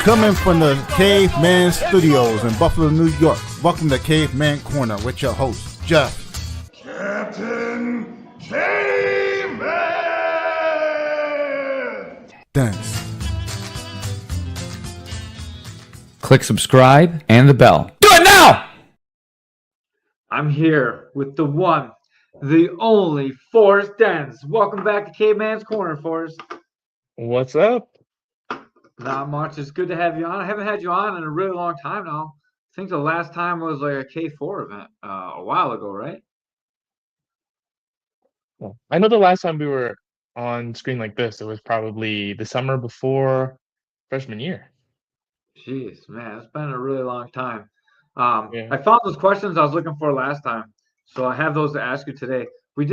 Coming from the Caveman Studios in Buffalo, New York. Welcome to Caveman Corner with your host, Jeff. Captain Caveman! Dance. Click subscribe and the bell. Do it now! I'm here with the one, the only Forrest Dens. Welcome back to Caveman's Corner, Forrest. What's up? Not much. It's good to have you on. I haven't had you on in a really long time now. I think the last time was like a K4 event a while ago, right? Well, I know the last time we were on screen like this, it was probably the summer before freshman year. Jeez, man, it's been a really long time. Yeah. I found those questions I was looking for last time, so I have those to ask you today. We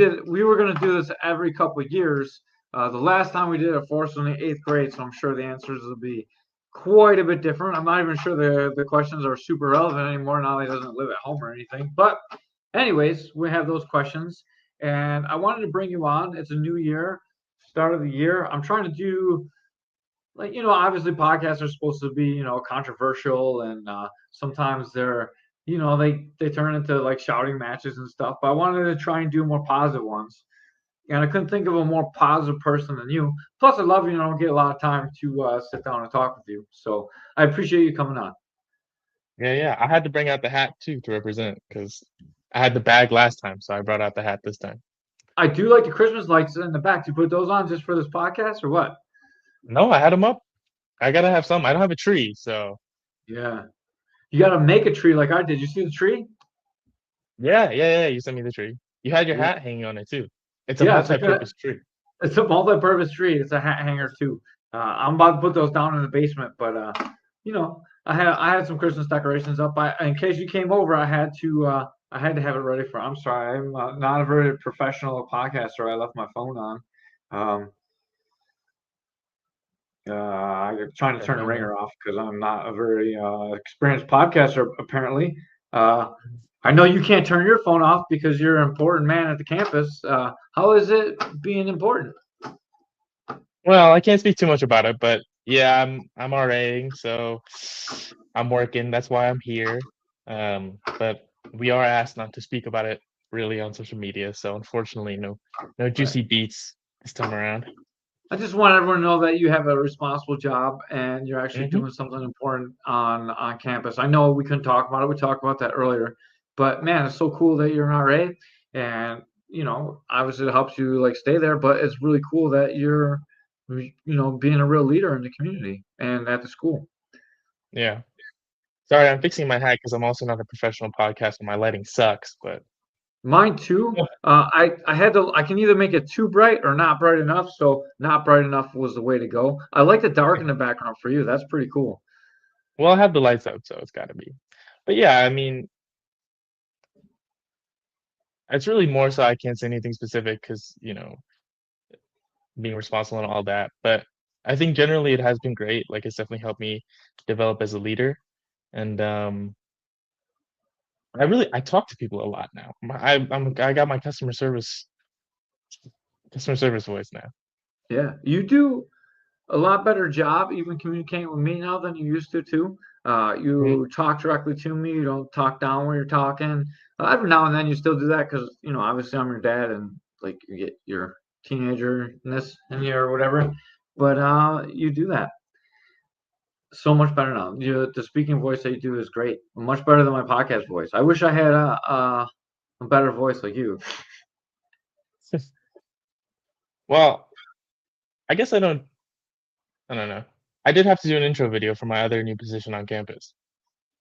were going to do this every couple of years. The last time we did it, Forrest was in the 8th grade, so I'm sure the answers will be quite a bit different. I'm not even sure the questions are super relevant anymore now that he doesn't live at home or anything. But anyways, we have those questions, and I wanted to bring you on. It's a new year, start of the year. I'm trying to do, like, obviously podcasts are supposed to be, controversial, and sometimes they're, they turn into like shouting matches and stuff. But I wanted to try and do more positive ones. And I couldn't think of a more positive person than you. Plus, I love you. I don't get a lot of time to sit down and talk with you. So I appreciate you coming on. Yeah. I had to bring out the hat too to represent because I had the bag last time, so I brought out the hat this time. I do like the Christmas lights in the back. Do you put those on just for this podcast or what? No, I had them up. I gotta have some. I don't have a tree, so. Yeah. You got to make a tree like I did. You see the tree? Yeah. You sent me the tree. You had your hat hanging on it too. It's a multi-purpose tree. It's a multi-purpose tree. It's a hat hanger too. I'm about to put those down in the basement, but I had some Christmas decorations up. In case you came over, I had to have it ready for. I'm sorry, I'm not a very professional podcaster. I left my phone on. I'm trying to turn the ringer off because I'm not a very experienced podcaster, apparently. I know you can't turn your phone off because you're an important man at the campus. How is it being important? Well, I can't speak too much about it, but yeah, I'm RAing, so I'm working. That's why I'm here. But we are asked not to speak about it really on social media, so unfortunately, no juicy beats this time around. I just want everyone to know that you have a responsible job and you're actually doing something important on campus. I know we couldn't talk about it. We talked about that earlier. But man, it's so cool that you're an RA, and obviously it helps you like stay there. But it's really cool that you're, being a real leader in the community and at the school. Yeah. Sorry, I'm fixing my hat because I'm also not a professional podcaster. My lighting sucks, but mine too. I can either make it too bright or not bright enough. So not bright enough was the way to go. I like the dark in the background for you. That's pretty cool. Well, I have the lights out, so it's got to be. But yeah, I mean. It's really more so I can't say anything specific because, being responsible and all that. But I think generally it has been great. Like, it's definitely helped me develop as a leader. And I talk to people a lot now. I got my customer service voice now. Yeah, you do a lot better job even communicating with me now than you used to too. You talk directly to me. You don't talk down when you're talking. Every now and then you still do that because obviously I'm your dad and like you get your teenagerness in you or whatever. But you do that so much better now. The speaking voice that you do is great, much better than my podcast voice. I wish I had a better voice like you. Well, I guess I don't know. I did have to do an intro video for my other new position on campus.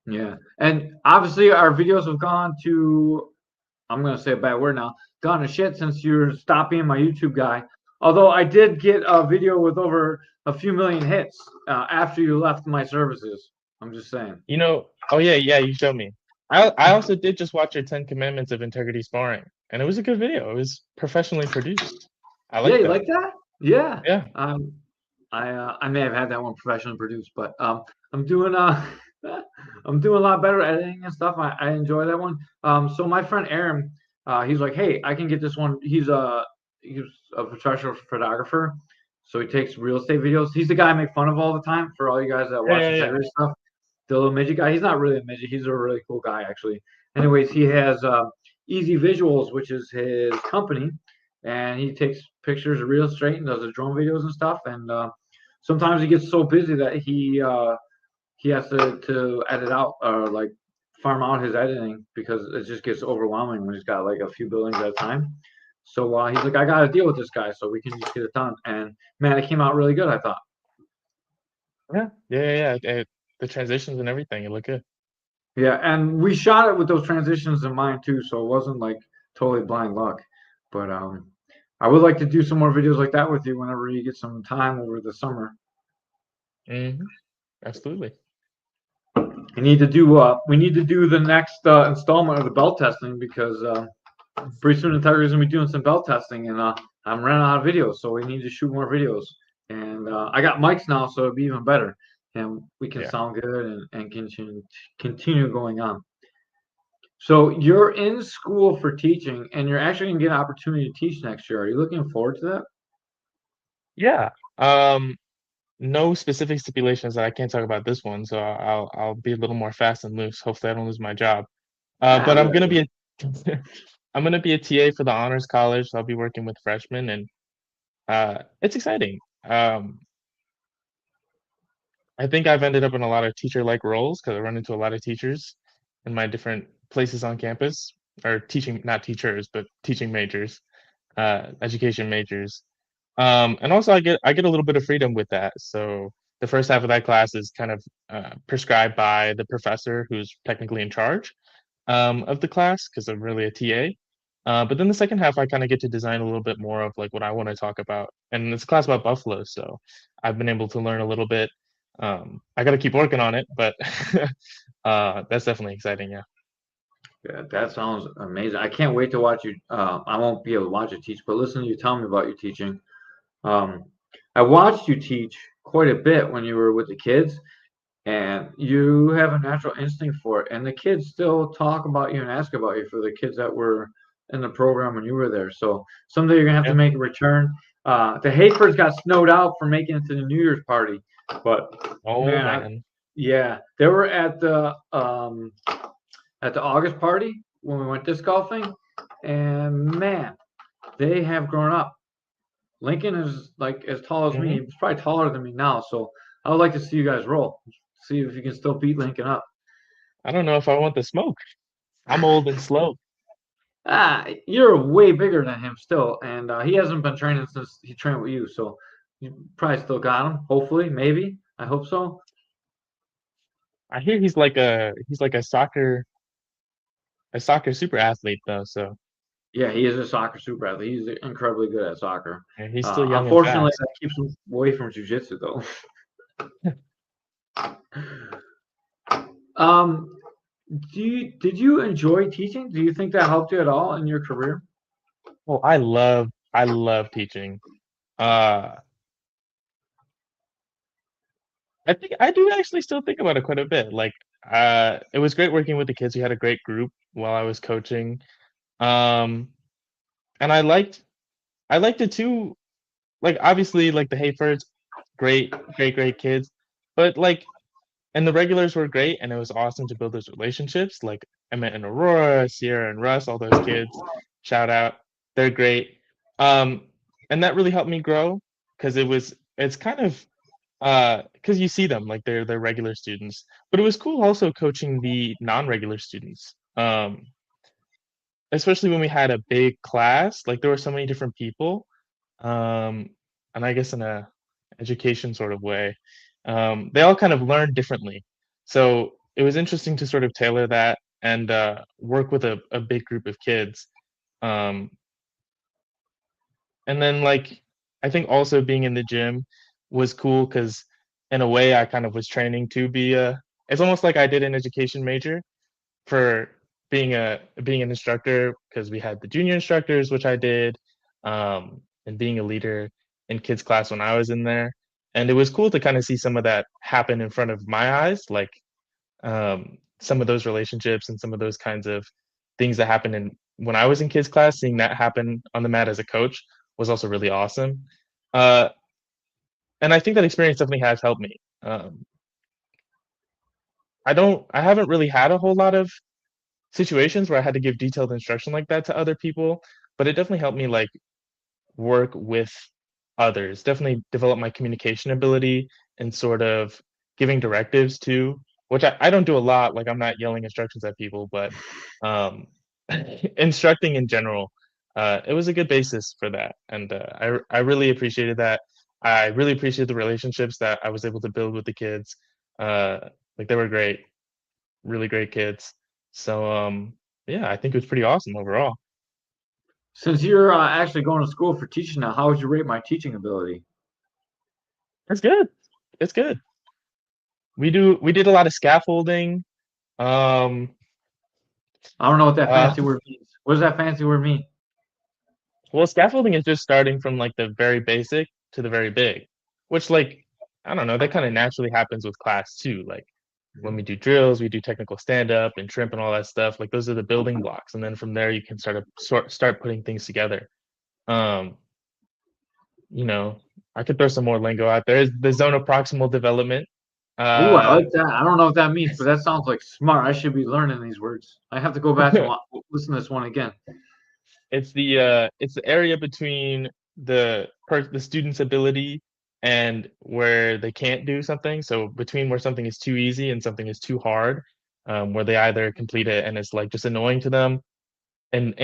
Yeah. And obviously our videos have gone to, I'm going to say a bad word now, gone to shit since you stopped being my YouTube guy. Although I did get a video with over a few million hits after you left my services. I'm just saying. Oh yeah, you showed me. I also did just watch your 10 Commandments of Integrity Sparring, and it was a good video. It was professionally produced. I like that. Yeah, you like that? Yeah. Yeah. I may have had that one professionally produced, but I'm doing I'm doing a lot better editing and stuff. I enjoy that one. So my friend Aaron, he's like, hey, I can get this one. He's a professional photographer, So he takes real estate videos. He's the guy I make fun of all the time for all you guys that watch integrity stuff. The little midget guy. He's not really a midget. He's a really cool guy, actually. Anyways, he has Easy Visuals, which is his company, and he takes pictures of real estate and does the drone videos and stuff. And sometimes he gets so busy that he has to edit out or like farm out his editing because it just gets overwhelming when he's got like a few buildings at a time. So he's like, I got to deal with this guy so we can just get it done. And man, it came out really good, I thought. Yeah. The transitions and everything, it looked good. Yeah, and we shot it with those transitions in mind too, so it wasn't like totally blind luck. But I would like to do some more videos like that with you whenever you get some time over the summer. Absolutely. We need to do the next installment of the belt testing because pretty soon Integrity is gonna be doing some belt testing, and I'm running out of videos, so we need to shoot more videos. And I got mics now, so it'll be even better, and we can sound good and continue going on. So you're in school for teaching, and you're actually gonna get an opportunity to teach next year. Are you looking forward to that? Yeah. No specific stipulations that I can't talk about this one, so I'll be a little more fast and loose. Hopefully, I don't lose my job. But I'm gonna be a I'm gonna be a TA for the Honors College. So I'll be working with freshmen, and it's exciting. I think I've ended up in a lot of teacher-like roles because I run into a lot of teachers in my different places on campus, or teaching, not teachers, but teaching majors, education majors. And also I get a little bit of freedom with that. So the first half of that class is kind of prescribed by the professor who's technically in charge of the class because I'm really a TA. But then the second half, I kind of get to design a little bit more of like what I want to talk about. And it's a class about buffalo, so I've been able to learn a little bit. I got to keep working on it, but that's definitely exciting. Yeah. Yeah, that sounds amazing. I can't wait to watch you. I won't be able to watch you teach, but listen to you tell me about your teaching. I watched you teach quite a bit when you were with the kids, and you have a natural instinct for it. And the kids still talk about you and ask about you for the kids that were in the program when you were there. So someday you're gonna have to make a return. The Hayfords got snowed out for making it to the New Year's party, but man. Yeah, they were at the August party when we went disc golfing, and man, they have grown up. Lincoln is like as tall as me. He's probably taller than me now. So I would like to see you guys roll. See if you can still beat Lincoln up. I don't know if I want the smoke. I'm old and slow. You're way bigger than him still, and he hasn't been training since he trained with you. So you probably still got him. Hopefully, maybe. I hope so. I hear he's like a soccer super athlete though. So yeah, he is a soccer super athlete. He's incredibly good at soccer. yeah, he's still young. Unfortunately, that keeps him away from jiu-jitsu though. Did you enjoy teaching? Do you think that helped you at all in your career? Well, I love teaching. I think I do actually still think about it quite a bit. Like, it was great working with the kids. We had a great group while I was coaching. And I liked it too. Like, obviously, like the Hayfords, great kids. But like, and the regulars were great, and it was awesome to build those relationships. Like, I met in Aurora, Sierra, and Russ, all those kids. Shout out, they're great. And that really helped me grow because it's kind of because you see them like they're regular students, but it was cool also coaching the non-regular students, especially when we had a big class. Like there were so many different people, and I guess in a education sort of way, they all kind of learned differently. So it was interesting to sort of tailor that and work with a big group of kids. And then like I think also being in the gym was cool because in a way I kind of was training to be it's almost like I did an education major for being an instructor because we had the junior instructors, which I did, and being a leader in kids class when I was in there. And it was cool to kind of see some of that happen in front of my eyes, like some of those relationships and some of those kinds of things that happened when I was in kids class. Seeing that happen on the mat as a coach was also really awesome. and I think that experience definitely has helped me. I haven't really had a whole lot of situations where I had to give detailed instruction like that to other people, but it definitely helped me like work with others, definitely develop my communication ability and sort of giving directives too, which I don't do a lot. Like I'm not yelling instructions at people, but um, instructing in general, it was a good basis for that. And I really appreciated that. I really appreciate the relationships that I was able to build with the kids. Like they were great, really great kids. So yeah, I think it was pretty awesome overall. Since you're actually going to school for teaching now, how would you rate my teaching ability? It's good. It's good. We did a lot of scaffolding. Um, I don't know what that uh, fancy word means. What does that fancy word mean? well, scaffolding is just starting from like the very basic to the very big, which like I don't know, that kind of naturally happens with class too. Like when we do drills, we do technical stand up and trimp and all that stuff. Like those are the building blocks, and then from there you can start putting things together. Um, you know, I could throw some more lingo out there. Is the zone of proximal development. Ooh, I Uh, like that. I don't know what that means, but that sounds like smart. I should be learning these words. I have to go back and listen to this one again. it's the area between the student's ability and where they can't do something. So between where something is too easy and something is too hard, where they either complete it and it's like just annoying to them, and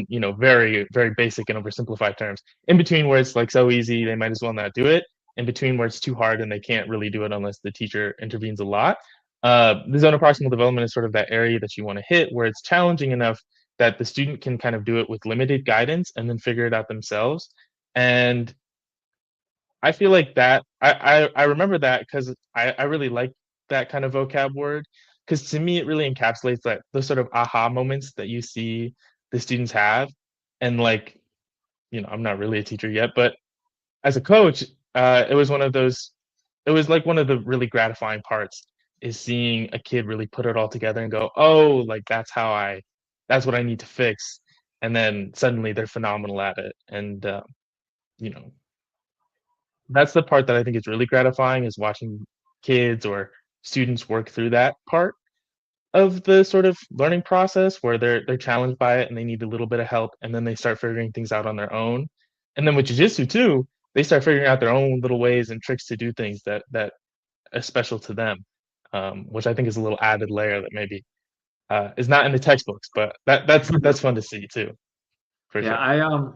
you know, very very basic and oversimplified terms. In between where it's like so easy they might as well not do it. In between where it's too hard and they can't really do it unless the teacher intervenes a lot. The zone of proximal development is sort of that area that you want to hit where it's challenging enough that the student can kind of do it with limited guidance and then figure it out themselves. And I feel like that I remember that because I really like that kind of vocab word because to me it really encapsulates that those sort of aha moments that you see the students have. And like, you know, I'm not really a teacher yet, but as a coach, it was one of those, it was like one of the really gratifying parts is seeing a kid really put it all together and go, oh, like that's what I need to fix. And then suddenly they're phenomenal at it. And, you know, that's the part that I think is really gratifying is watching kids or students work through that part of the sort of learning process where they're challenged by it and they need a little bit of help and then they start figuring things out on their own. And then with jujitsu too, they start figuring out their own little ways and tricks to do things that are special to them, which I think is a little added layer that maybe is not in the textbooks, but that's fun to see too, for Yeah, sure.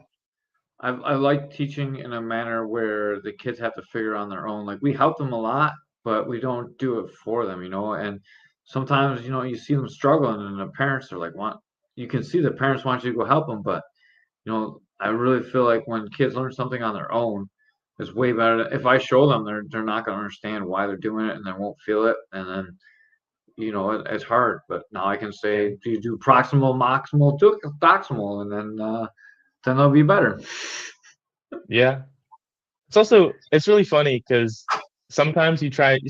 I like teaching in a manner where the kids have to figure on their own. Like we help them a lot, but we don't do it for them, you know. And sometimes, you know, you see them struggling, and the parents are like, "Want?" You can see the parents want you to go help them, but you know, I really feel like when kids learn something on their own, it's way better. If I show them, they're not going to understand why they're doing it, and they won't feel it, and then you know it's hard. But now I can Yeah. say, "Do you do proximal, maximal, doximal?" And then they'll be better. Yeah. It's also it's really funny because sometimes you're trying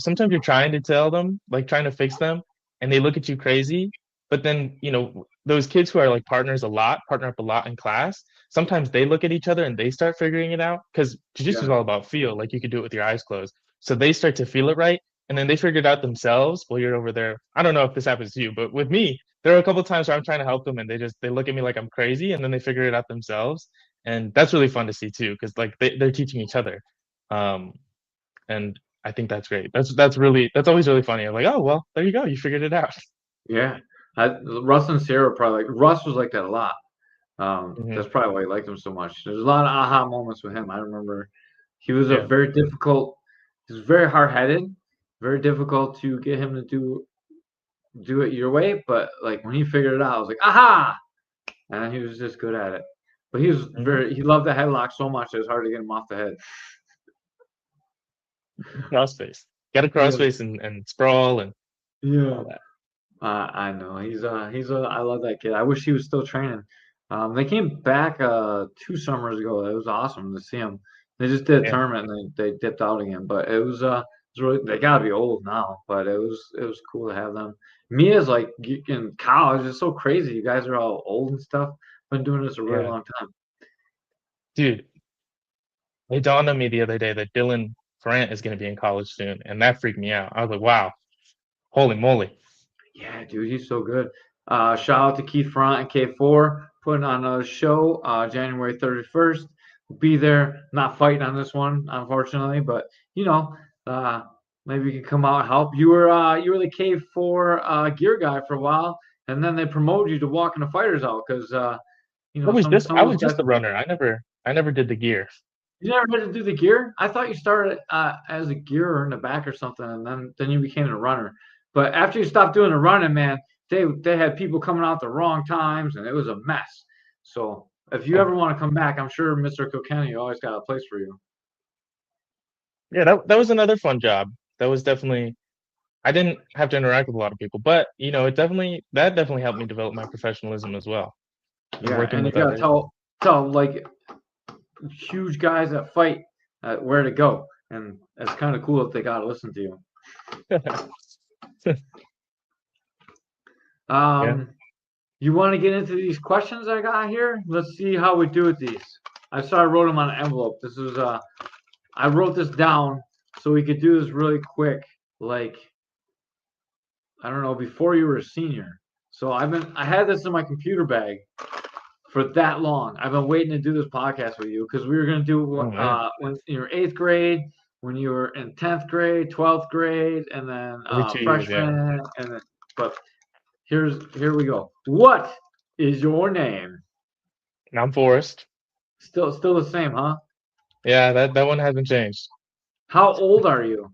to tell them, like trying to fix them, and they look at you crazy. But then, you know, those kids who are like partner up a lot in class, sometimes they look at each other and they start figuring it out because jujitsu is Yeah. all about feel. Like you could do it with your eyes closed. So they start to feel it right, and then they figure it out themselves while you're over there. I don't know if this happens to you, but with me, there are a couple of times where I'm trying to help them and they look at me like I'm crazy, and then they figure it out themselves. And that's really fun to see too, because like they're teaching each other. Um, and I think that's great. That's always really funny. I'm like, oh well, there you go, you figured it out. Yeah. Russ and Sarah probably like Russ was like that a lot. Hmm. That's probably why I liked him so much. There's a lot of aha moments with him. I remember he was a Yeah. very difficult, he was very hard headed, very difficult to get him to do it your way. But like when he figured it out, I was like, aha! And he was just good at it. But Hmm. he loved the headlock so much it was hard to get him off the head. Crossface. Got a Yeah. crossface and sprawl and Yeah. all that. I know I love that kid. I wish he was still training. They came back 2 summers ago. It was awesome to see him. They just did a Yeah. tournament and they dipped out again. But it was really they gotta be old now. But it was cool to have them. Mia's like in college. It's so crazy. You guys are all old and stuff. Been doing this a really Yeah. long time. Dude, it dawned on me the other day that Dylan Grant is going to be in college soon, and that freaked me out. I was like, wow, holy moly. Yeah, dude, he's so good. Shout out to Keith Front and K4 putting on a show January 31st. We'll be there, not fighting on this one, unfortunately, but maybe you can come out and help. You were the K4 gear guy for a while, and then they promoted you to walking the fighters out because I was some just of I those was just guys. a runner. I never did the gear. You never had to do the gear? I thought you started as a gearer in the back or something, and then you became a runner. But after you stopped doing the running, man, they had people coming out the wrong times, and it was a mess. So if you Oh. ever want to come back, I'm sure Mr. Kilkenny always got a place for you. Yeah, that was another fun job. That was definitely. I didn't have to interact with a lot of people, but that definitely helped me develop my professionalism as well. Yeah, Working and you with gotta others. tell like huge guys that fight where to go, and it's kind of cool if they gotta listen to you. You want to get into these questions I got here? Let's see how we do with these. I wrote them on an envelope. This is I wrote this down so we could do this really quick, like I don't know, before you were a senior. So I had this in my computer bag for that long. I've been waiting to do this podcast with you because we were gonna do man. when you were 8th grade, when you were in 10th grade, 12th grade, and then Every 2 years, yeah. freshman, and then but here we go. What is your name? And I'm Forrest. Still the same, huh? Yeah, that one hasn't changed. How old are you?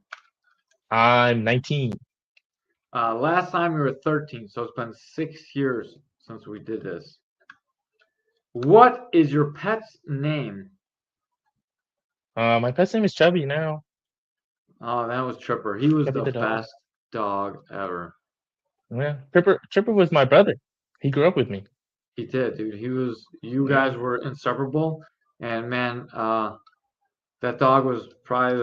I'm 19. Last time you were 13, so it's been 6 years since we did this. What is your pet's name? My pet's name is Chubby now. Oh, that was Tripper. He was Chubby the the dog. best dog ever. Yeah, Tripper was my brother. He grew up with me. He did, dude. You guys were inseparable, and man, that dog was probably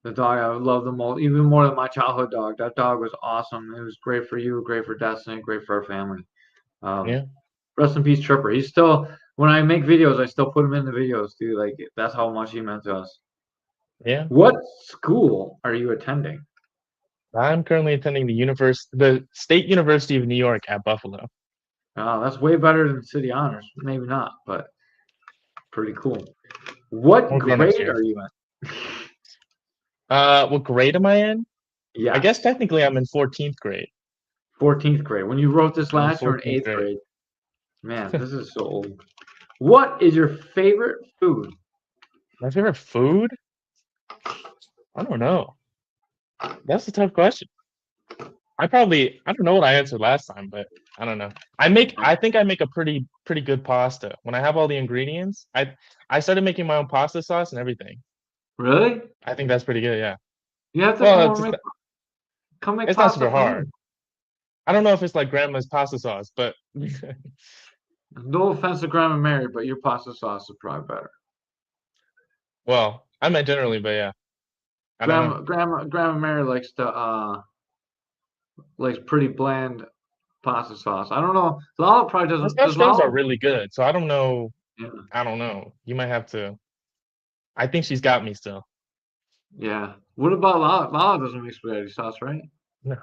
the dog I loved the most, even more than my childhood dog. That dog was awesome. It was great for you, great for Destiny, great for our family. Yeah. Rest in peace, Tripper. He's still, when I make videos, I still put him in the videos, dude. Like that's how much he meant to us. Yeah. What school are you attending? I'm currently attending the State University of New York at Buffalo. That's way better than City Honors. Maybe not, but pretty cool. What We'll go next grade year. are you in? What grade am I in? Yeah, I guess technically I'm in 14th grade. 14th grade. When you wrote this I'm in last, you were in 14th 8th grade. grade. Man, this is so old. What is your favorite food? My favorite food? I don't know. That's a tough question. I don't know what I answered last time, but I don't know. I think I make a pretty good pasta. When I have all the ingredients, I started making my own pasta sauce and everything. Really? I think that's pretty good, yeah. You have to Well, come make it's not pasta super for me. hard. I don't know if it's like grandma's pasta sauce, but No offense to Grandma Mary, but your pasta sauce is probably better. well, I meant generally, but yeah. I don't know. Grandma Mary likes pretty bland pasta sauce. I don't know. Lala probably Her doesn't. specials are really good, so I don't know. Yeah. I don't know. You might have to. I think she's got me still. Yeah. What about Lala? Lala doesn't make spaghetti sauce, right? No.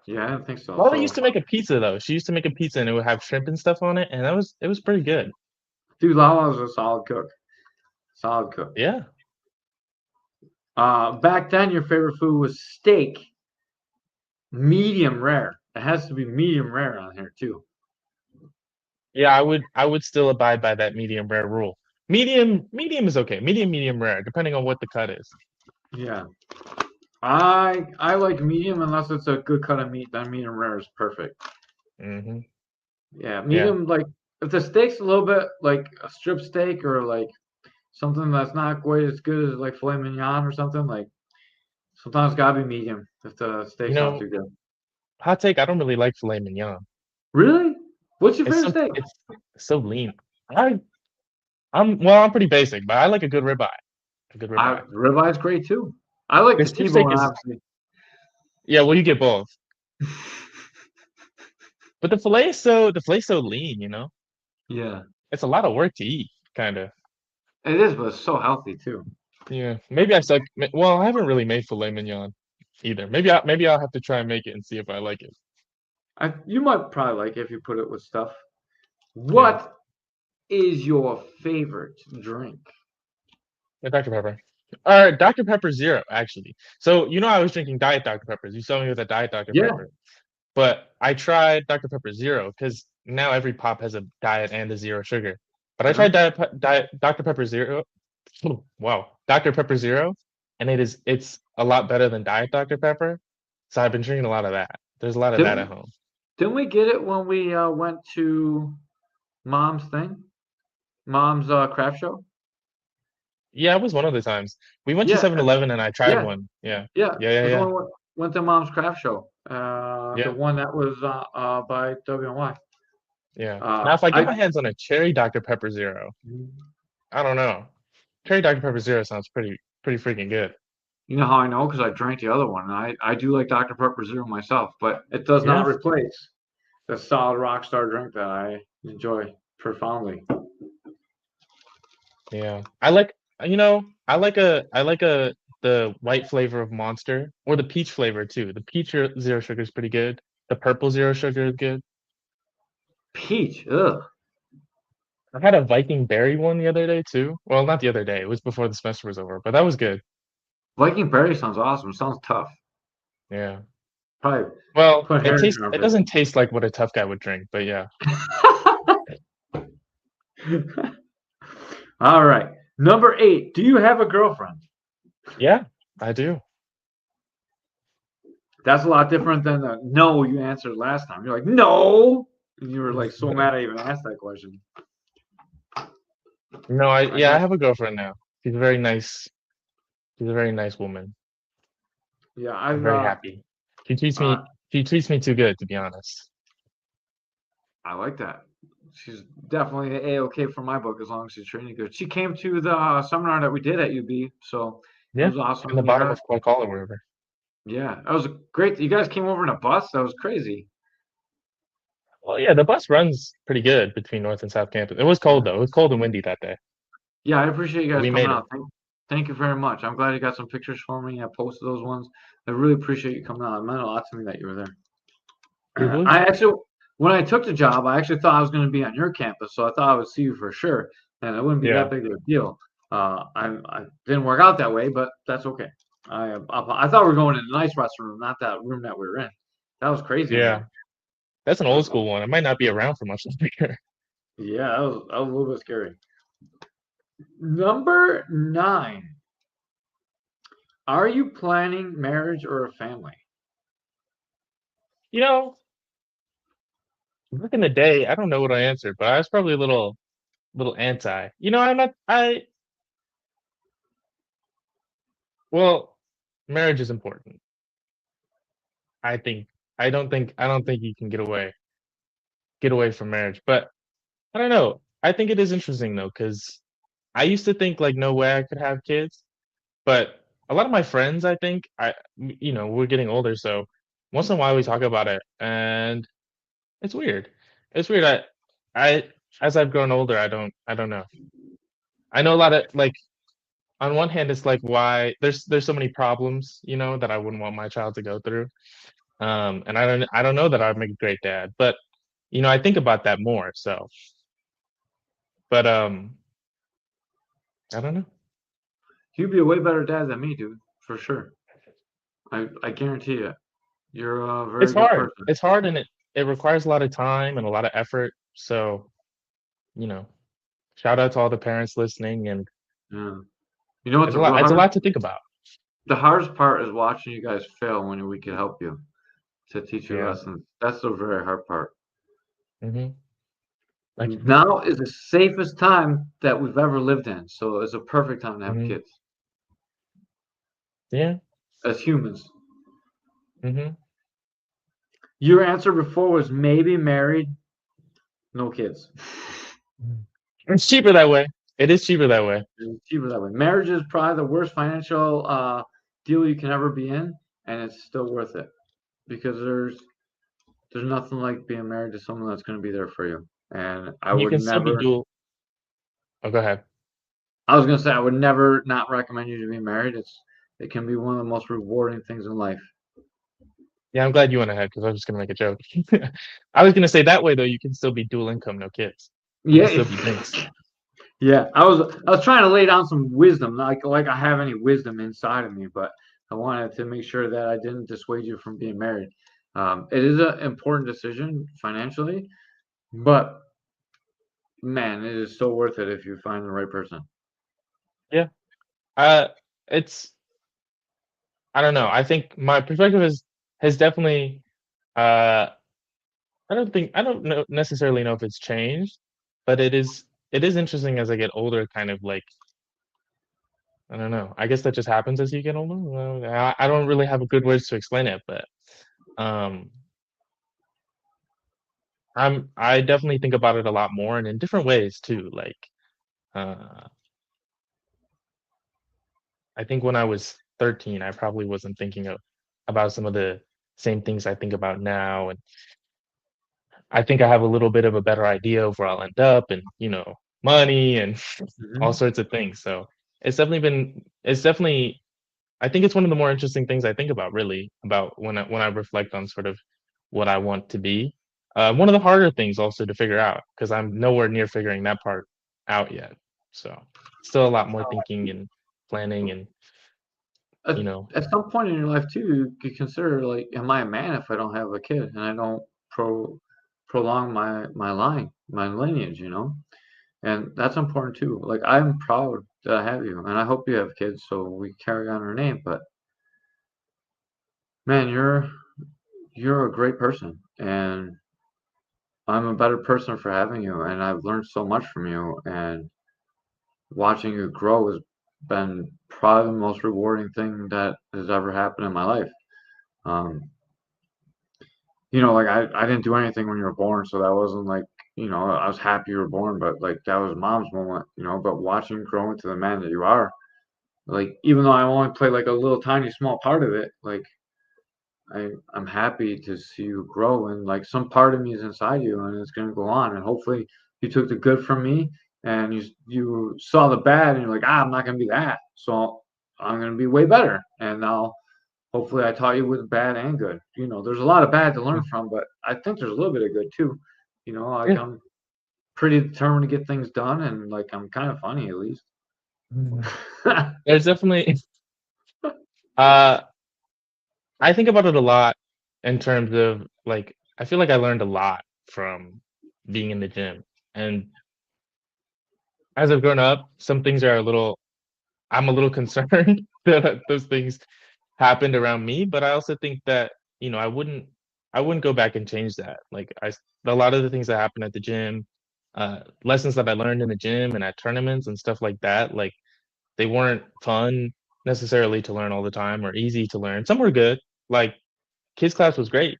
Yeah, I don't think so. Lala used to make a pizza though. She used to make a pizza and it would have shrimp and stuff on it, and it was pretty good. Dude, Lala's a solid cook. Solid cook. Yeah. Back then, your favorite food was steak, medium rare. It has to be medium rare on here too. Yeah, I would still abide by that medium rare rule. Medium is okay. Medium rare, depending on what the cut is. Yeah. I like medium unless it's a good cut of meat. Then medium rare is perfect. Mm-hmm. Yeah, medium like if the steak's a little bit like a strip steak or like something that's not quite as good as like filet mignon or something, like sometimes gotta be medium if the steak's not too good. Hot take, I don't really like filet mignon. Really? What's your favorite steak? It's so lean. I'm pretty basic, but I like a good ribeye. A good ribeye. Ribeye's great too. I like the Steak T-bone, is- obviously. Yeah, well, you get both. But the filet's so lean, Yeah, It's a lot of work to eat, kind of. it is, but it's so healthy too. Yeah, maybe I suck. Well, I haven't really made filet mignon either. Maybe I'll have to try and make it and see if I like it. You might probably like it if you put it with stuff. Yeah, What is your favorite drink? yeah, Dr. Pepper. Dr. Pepper Zero, actually. So I was drinking Diet Dr. Peppers. You saw me with a Diet Dr. Yeah. Pepper. But I tried Dr. Pepper Zero because now every pop has a diet and a zero sugar. But I tried Diet Dr. Pepper Zero. Wow, Dr. Pepper Zero, and it's a lot better than Diet Dr. Pepper. So I've been drinking a lot of that. There's a lot of that at Didn't, home. didn't we get it when we went to Mom's thing? Mom's craft show? Yeah, it was one of the times. We went to Yeah. 7-Eleven and I tried Yeah. one. Yeah. Yeah. Yeah, It was yeah, when we went to Mom's craft show. yeah. The one that was by WNY. Yeah. Now if I get I my hands on a cherry Dr. Pepper Zero, I don't know. Cherry Dr. Pepper Zero sounds pretty freaking good. You know how I know? Because I drank the other one. And I do like Dr. Pepper Zero myself, but it does not Yeah. replace the solid Rockstar drink that I enjoy profoundly. Yeah. I like the white flavor of Monster or the peach flavor too. The peach zero sugar is pretty good. The purple zero sugar is good. Peach, ugh. I had a Viking berry one the other day too. Well, not the other day. It was before the semester was over, but that was good. Viking Berry sounds awesome. It sounds tough. Yeah. Probably Well, put hair in your it doesn't taste like what a tough guy would drink, but yeah. All right. Number 8. Do you have a girlfriend? Yeah, I do. That's a lot different than the no you answered last time. You're like, no. And you were like so mad I even asked that question. No, I have a girlfriend now. She's a very nice. She's a very nice woman. Yeah, I'm very happy. She treats me too good, to be honest. I like that. She's definitely A-okay for my book as long as she's treating you good. She came to the seminar that we did at UB, so it was awesome. In the bottom of Clark Hall or wherever. Yeah, that was great. You guys came over in a bus. That was crazy. Well, yeah, the bus runs pretty good between North and South Campus. It was cold though. It was cold and windy that day. Yeah, I appreciate you guys We coming made it. out. Thank you very much. I'm glad you got some pictures for me. I posted those ones. I really appreciate you coming out. It meant a lot to me that you were there. I actually, when I took the job, I actually thought I was going to be on your campus, so I thought I would see you for sure, and it wouldn't be that big of a deal. I didn't work out that way, but that's okay. I thought we were going in a nice restroom, not that room that we were in. That was crazy. Yeah, man. that's an old school one. It might not be around for much longer. Yeah, that was a little bit scary. Number 9. Are you planning marriage or a family? Back in the day, I don't know what I answered, but I was probably a little anti. I'm not. Well, marriage is important. I think. I don't think you can get away from marriage, but I don't know. I think it is interesting though, because I used to think like no way I could have kids, but a lot of my friends, I think, we're getting older, so once in a while we talk about it, and it's weird. It's weird. I as I've grown older, I don't know. I know a lot of like on one hand, it's like why there's so many problems, that I wouldn't want my child to go through. And I don't know that I'd make a great dad, but I think about that more. So, but I don't know. You'd be a way better dad than me, dude, for sure. I guarantee you. You're a very It's good hard. person. It's hard, and it requires a lot of time and a lot of effort. So, shout out to all the parents listening, and Yeah. You know what it's the a lot. It's a hardest, lot to think about. the hardest part is watching you guys fail when we could help you to teach you Yeah. lessons. That's the very hard part. hmm Like, Now is the safest time that we've ever lived in, so it's a perfect time to have Mhm. kids yeah. as humans. hmm Your answer before was maybe married, no kids. It's cheaper that way. It is cheaper that way. It's cheaper that way. Marriage is probably the worst financial deal you can ever be in, and it's still worth it because there's nothing like being married to someone that's going to be there for you. And I You would can still be never. dual. Oh, go ahead. I was gonna say I would never not recommend you to be married. It can be one of the most rewarding things in life. Yeah, I'm glad you went ahead because I was just gonna make a joke. I was gonna say that way though, you can still be dual income, no kids. You can Yeah, still be mixed. yeah. I was trying to lay down some wisdom, like I have any wisdom inside of me, but I wanted to make sure that I didn't dissuade you from being married. It is an important decision financially, but man, it is so worth it if you find the right person. Yeah. Uh, it's I don't know. I think my perspective has definitely uh I don't know necessarily know if it's changed, but it is interesting as I get older, kind of like I don't know. I guess that just happens as you get older. I don't really have a good words to explain it, but um I definitely think about it a lot more and in different ways too. Like uh I think when I was 13, I probably wasn't thinking of about some of the same things I think about now, and I think I have a little bit of a better idea of where I'll end up and, money and all Mhm. sorts of things. So it's definitely I think it's one of the more interesting things I think about really about when I reflect on sort of what I want to be. One of the harder things also to figure out because I'm nowhere near figuring that part out yet. So still a lot more thinking and planning and At, you know at some point in your life too, you could consider like, am I a man if I don't have a kid and I don't prolong my line, my lineage, and that's important too. Like I'm proud that I have you, and I hope you have kids so we carry on our name. But man, you're a great person, and I'm a better person for having you, and I've learned so much from you, and watching you grow has been probably the most rewarding thing that has ever happened in my life. Um, like I didn't do anything when you were born, so that wasn't like, I was happy you were born, but like that was mom's moment, but watching you grow into the man that you are, like even though I only played like a little tiny small part of it, like I'm happy to see you grow and like some part of me is inside you and it's gonna go on and hopefully you took the good from me and you saw the bad and you're like, I'm not gonna be that. So I'm gonna be way better. And now hopefully I taught you with bad and good. There's a lot of bad to learn from, but I think there's a little bit of good too. Like yeah. I'm pretty determined to get things done and like I'm kind of funny at least. Mhm. There's definitely uh I think about it a lot in terms of like I feel like I learned a lot from being in the gym. And as I've grown up, some things are a little I'm a little concerned that those things happened around me, but I also think that, I wouldn't go back and change that. Like a lot of the things that happened at the gym, lessons that I learned in the gym and at tournaments and stuff like that, like they weren't fun necessarily to learn all the time or easy to learn. Some were good. Like kids class was great.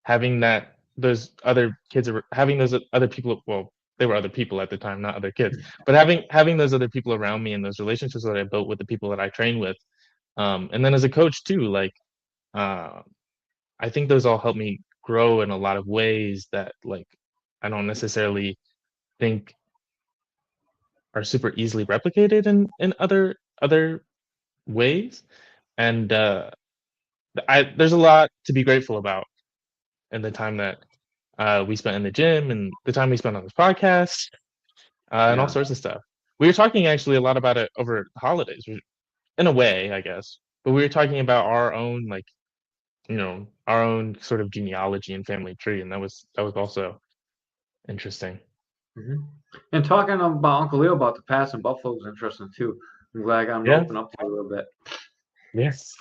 Having that those other kids having those other people, well, they were other people at the time, not other kids, but having those other people around me and those relationships that I built with the people that I train with, and then as a coach too, like uh, I think those all help me grow in a lot of ways that like I don't necessarily think are super easily replicated in other ways. And there's a lot to be grateful about in the time that we spent in the gym and the time we spent on this podcast and all Yeah. sorts of stuff. We were talking actually a lot about it over the holidays, in a way, I guess. But we were talking about our own like our own sort of genealogy and family tree, and that was also interesting. hmm And talking about Uncle Leo about the past in Buffalo was interesting too. I'm glad I got him to Yeah. open up to you a little bit. Yes.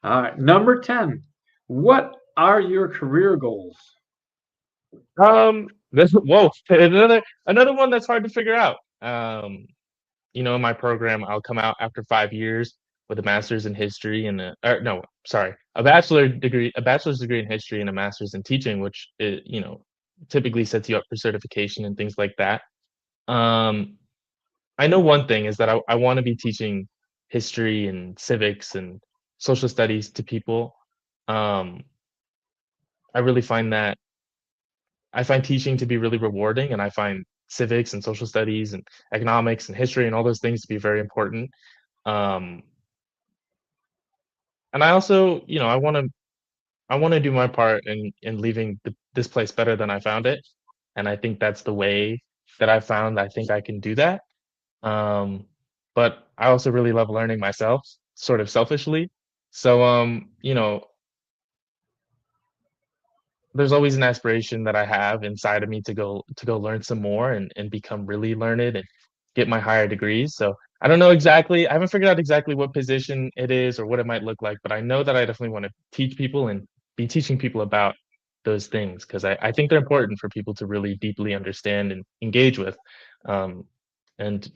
All right, number 10. What are your career goals? This whoa, another one that's hard to figure out. In my program, I'll come out after 5 years with a master's in history and no, sorry, a bachelor's degree in history and a master's in teaching, which typically sets you up for certification and things like that. Um, I know one thing is that I want to be teaching history and civics and social studies to people. Um, I really find that I find teaching to be really rewarding, and I find civics and social studies and economics and history and all those things to be very important. Um, and I also, I want to do my part in leaving this place better than I found it. And I think that's the way that I found. I think I can do that. Um, but I also really love learning myself, sort of selfishly. So, there's always an aspiration that I have inside of me to go learn some more and become really learned and get my higher degrees. So I don't know exactly. I haven't figured out exactly what position it is or what it might look like, but I know that I definitely want to teach people and be teaching people about those things because I think they're important for people to really deeply understand and engage with. Um, and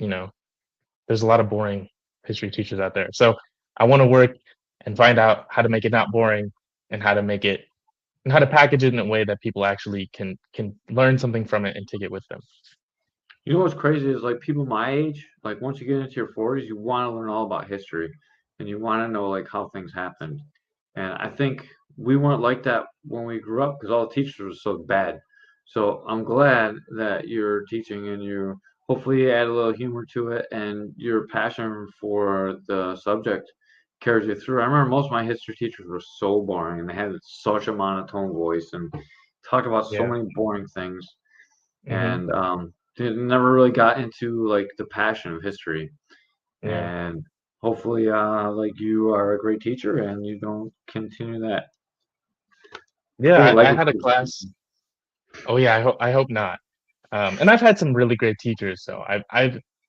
there's a lot of boring history teachers out there. So I want to work and find out how to make it not boring and how to make it and how to package it in a way that people actually can learn something from it and take it with them. You know what's crazy is like people my age, like once you get into your 40s, you want to learn all about history and you want to know like how things happened. And I think we weren't like that when we grew up because all the teachers were so bad. So I'm glad that you're teaching and you hopefully add a little humor to it and your passion for the subject carries you through. I remember most of my history teachers were so boring and they had such a monotone voice and talked about so Yeah. many boring things. Hmm. And they never really got into like the passion of history. Yeah. And hopefully, like you are a great teacher and you don't continue that Yeah. poor I had a legacy. class. Oh yeah. I hope not. And I've had some really great teachers. So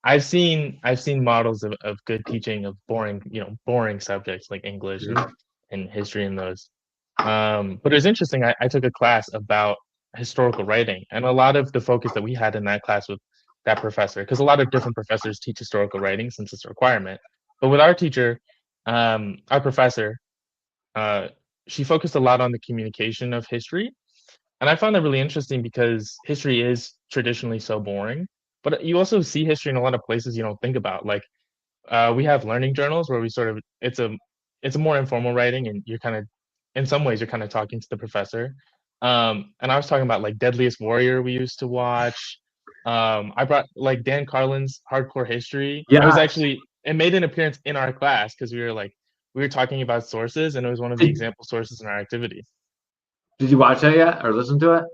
I've seen models of good teaching of boring subjects like English Mhm. and history and those. But it was interesting. I took a class about historical writing, and a lot of the focus that we had in that class with that professor, because a lot of different professors teach historical writing since it's a requirement. But with our teacher, our professor, uh, she focused a lot on the communication of history, and I found that really interesting because history is traditionally so boring. But you also see history in a lot of places you don't think about. Like we have learning journals where we sort of it's a more informal writing, and you're kind of in some ways you're kind of talking to the professor. And I was talking about like Deadliest Warrior we used to watch. I brought like Dan Carlin's Hardcore History. I was Yes. actually it made an appearance in our class because we were talking about sources, and it was one of the Did, example sources in our activity. did you watch that yet or listen to it?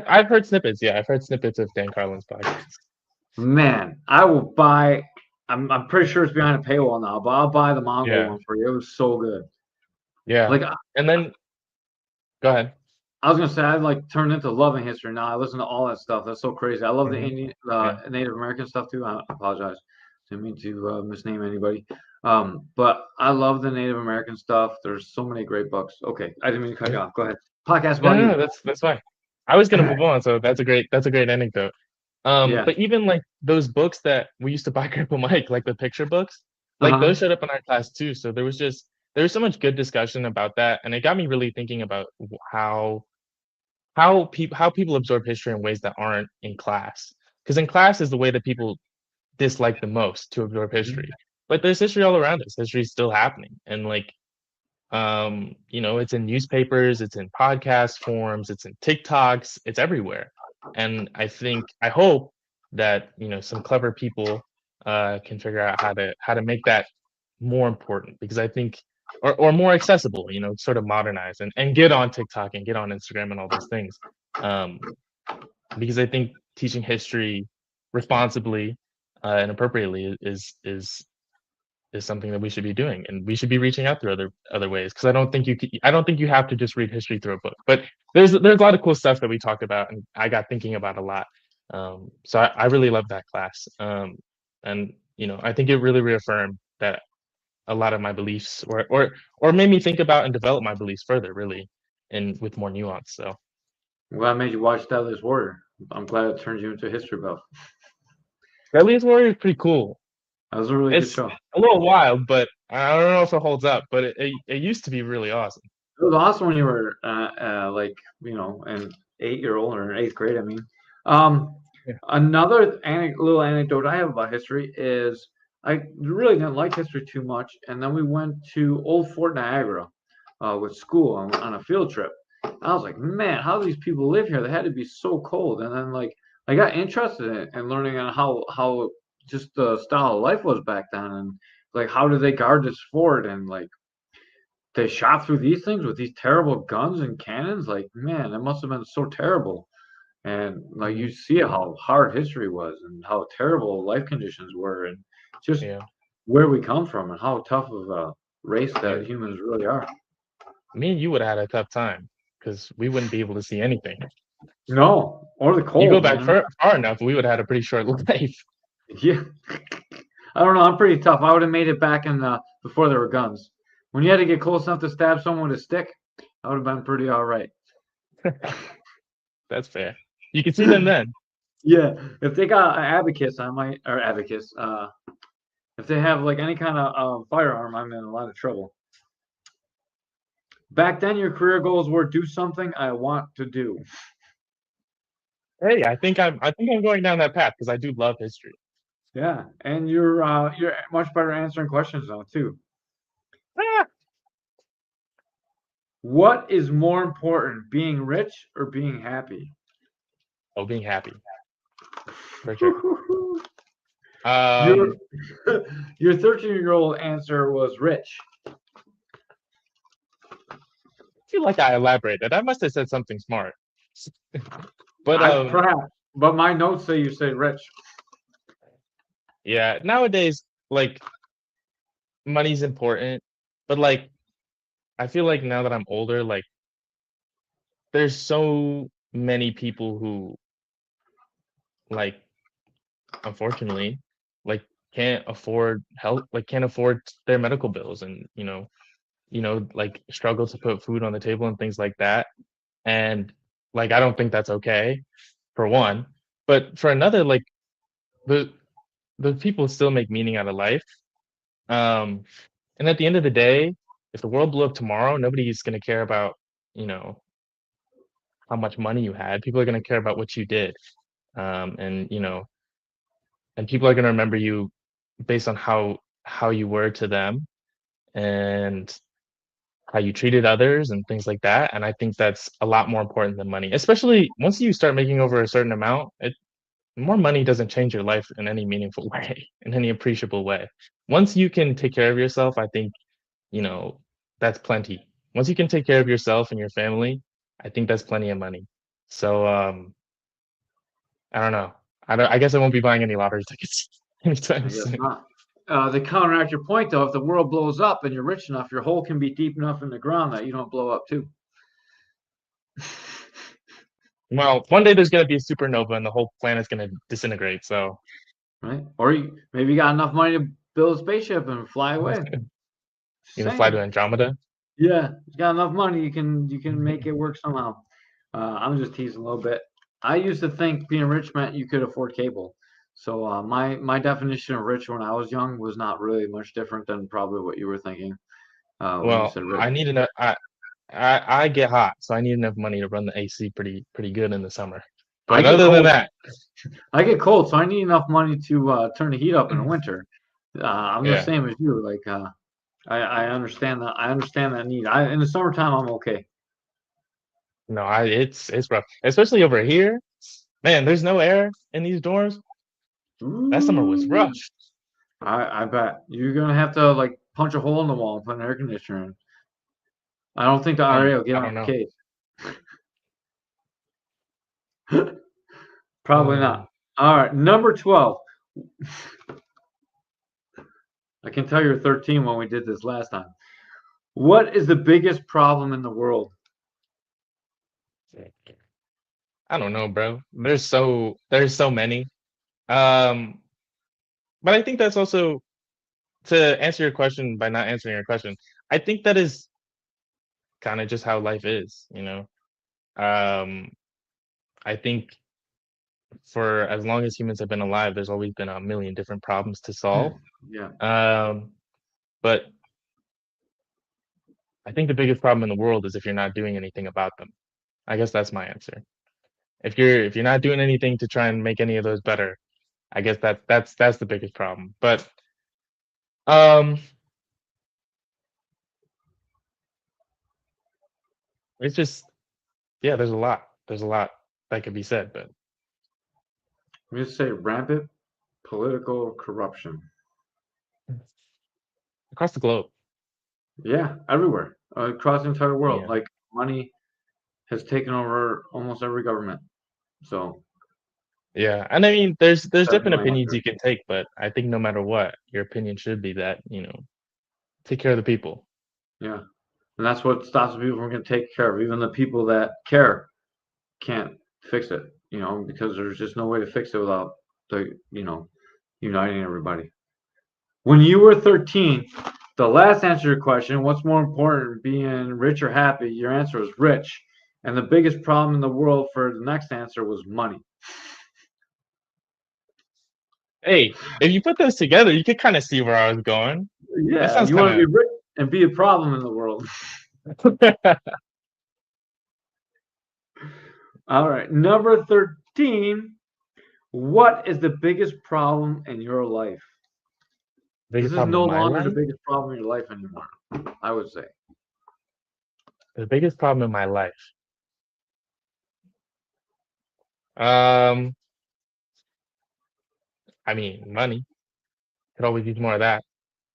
I've heard snippets. Yeah, I've heard snippets of Dan Carlin's podcast. Man, I will buy. I'm pretty sure it's behind a paywall now, but I'll buy the Mongol Yeah, one for you. It was so good. yeah. Like And then go ahead. I was gonna say, I like turned into loving history now. I listen to all that stuff. That's so crazy. I love the Hmm. Indian, Yeah. Native American stuff too. I apologize. Didn't mean to misname anybody. But I love the Native American stuff. There's so many great books. Okay, I didn't mean to cut you Yeah. off. Go ahead. Podcast No, about no, you. no, that's fine. I was gonna move on, so that's a great anecdote. Yeah. But even like those books that we used to buy Cripple Mike, like the picture books, Uh like those huh. showed up in our class too. So there was so much good discussion about that, and it got me really thinking about how people absorb history in ways that aren't in class. Because in class is the way that people dislike the most to absorb history. But there's history all around us. History is still happening, and like it's in newspapers, it's in podcast forms, it's in TikToks, it's everywhere. And I hope that some clever people can figure out how to make that more important because I think or more accessible, sort of modernize and get on TikTok and get on Instagram and all those things. Um, because I think teaching history responsibly and appropriately is something that we should be doing, and we should be reaching out through other ways. Because I don't think you have to just read history through a book. But there's a lot of cool stuff that we talked about, and I got thinking about a lot. So I really love that class, and I think it really reaffirmed that a lot of my beliefs, or made me think about and develop my beliefs further, really, and with more nuance. So I'm glad I made you watch Deadliest Warrior. I'm glad it turned you into a history buff. Deadliest Warrior is pretty cool. That was a really good It's show. a little wild, but I don't know if it holds up. But it used to be really awesome. It was awesome when you were like an 8 year old or in eighth grade. I mean, um, Yeah. another little anecdote I have about history is I really didn't like history too much, and then we went to Old Fort Niagara with school on a field trip, I was like, man, how do these people live here? They had to be so cold. And then like I got interested in it and learning on how just the style of life was back then, and like how did they guard this fort, and like they shot through these things with these terrible guns and cannons. Like, man, it must have been so terrible. And like you see how hard history was and how terrible life conditions were, and just Yeah. where we come from and how tough of a race I that mean, humans really are. me and you would have had a tough time because we wouldn't be able to see anything. No, or the You go cold, back man. far enough, we would have had a pretty short life. Yeah. I don't know. I'm pretty tough. I would have made it back in before there were guns. When you had to get close enough to stab someone with a stick, I would have been pretty all right. That's fair. You can see them then. Yeah. If they got an abacus, I might, or abacus. If they have like any kind of firearm, I'm in a lot of trouble. Back then, your career goals were do something I want to do. Hey, I think I'm going down that path because I do love history. Yeah, and you're much better answering questions now too. Ah! What is more important, being rich or being happy? Oh, being happy. For sure. Your your 13-year-old answer was rich. I feel like I elaborated. I must have said something smart. But Perhaps, but my notes say you say rich. yeah, nowadays, like, money's important, but like I feel like now that I'm older, like there's so many people who like unfortunately like can't afford help, like can't afford their medical bills, and like struggle to put food on the table and things like that. And like I don't think that's okay, for one. But for another, like the the people still make meaning out of life. Um and at the end of the day, if the world blew up tomorrow, nobody's gonna care about, you know, how much money you had. People are gonna care about what you did. And and people are gonna remember you based on how you were to them, and how you treated others and things like that. And I think that's a lot more important than money, especially once you start making over a certain amount. More money doesn't change your life in any meaningful way, in any appreciable way. Once you can take care of yourself, I think, you know, that's plenty. Once you can take care of yourself and your family, I think that's plenty of money. So I don't know. I guess I won't be buying any lottery tickets I anytime guess soon. not. To counteract your point, though, if the world blows up and you're rich enough, your hole can be deep enough in the ground that you don't blow up too. Well, one day there's gonna be a supernova and the whole planet's gonna disintegrate. So Right? Or maybe you got enough money to build a spaceship and fly away. fly to Same. Andromeda. Yeah, you got enough money, you can make it work somehow. I'm just teasing a little bit. I used to think being rich meant you could afford cable. So my definition of rich when I was young was not really much different than probably what you were thinking when you Well, said rich. I need enough. I get hot, so I need enough money to run the AC pretty good in the summer. I But get other than cold. that, I get cold, so I need enough money to turn the heat up in the winter. I'm the yeah, same as you. Like I understand that. I understand that need. In the summertime, I'm okay. no, it's rough, especially over here. Man, there's no air in these dorms. That summer was Ooh. rough. I bet you're gonna have to like punch a hole in the wall and put an air conditioner in. I don't think the RA will get I on don't your know. case. Probably Uh, not. All right, number 12. I can tell you're 13 when we did this last time. What is the biggest problem in the world? I don't know, bro. There's so many. Um, but I think that's also, to answer your question by not answering your question. I think that is kind of just how life is, you know. Um, I think for as long as humans have been alive, there's always been a million different problems to solve. Yeah. But I think the biggest problem in the world is if you're not doing anything about them. I guess that's my answer. If you're not doing anything to try and make any of those better, I guess that's the biggest problem. But um, it's just yeah, there's a lot. There's a lot that could be said, but I'm gonna say rampant political corruption. across the globe. Yeah, everywhere, across the entire world. Yeah. Like money has taken over almost every government. So Yeah, and I mean, there's different definitely opinions accurate. you can take, but I think no matter what, your opinion should be that, take care of the people. Yeah, and that's what stops people from getting taken care of. Even the people that care can't fix it. Because there's just no way to fix it without uniting everybody. When you were 13, the last answer to your question, what's more important, being rich or happy? Your answer was rich. And the biggest problem in the world for the next answer was money. Hey, if you put those together, you could kind of see where I was going. That Yeah, sounds you want to kind be rich and be a problem in the world. of All right, number 13. What is the biggest problem in your life? biggest This is problem no in my longer the life. biggest problem in your life anymore, I would say. The biggest problem in my life. Um, I mean, money. Could always use more of that.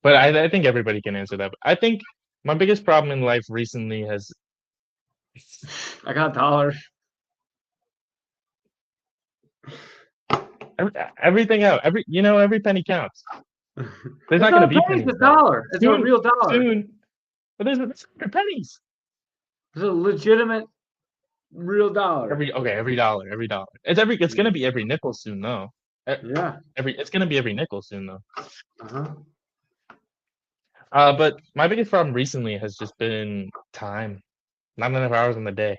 But I think everybody can answer that. But I think my biggest problem in life recently has I got dollars. everything else. Every penny counts. There's It's not going to not be pennies, pennies it's a though. dollar. It's a real dollar. Soon, but there's pennies. It's a legitimate real dollar. Every dollar. It's gonna be every nickel soon though. Yeah. It's gonna be every nickel soon though. Uh-huh. But my biggest problem recently has just been time. Not enough hours in the day.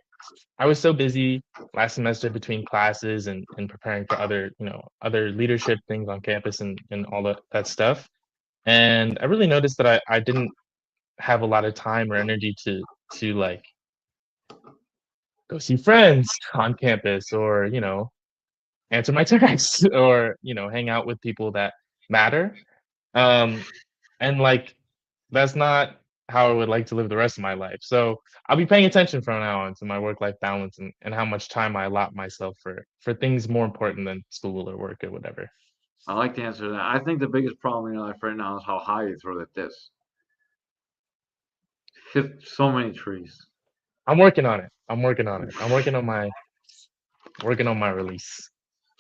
I was so busy last semester between classes and preparing for other leadership things on campus and all that stuff. And I really noticed that I didn't have a lot of time or energy to like go see friends on campus or answer my texts or hang out with people that matter. And like that's not how I would like to live the rest of my life. So I'll be paying attention from now on to my work-life balance and how much time I allot myself for things more important than school or work or whatever. I like to answer that. I think the biggest problem in your life right now is how high you throw that disc. Hit so many trees. I'm working on it. I'm working on my release.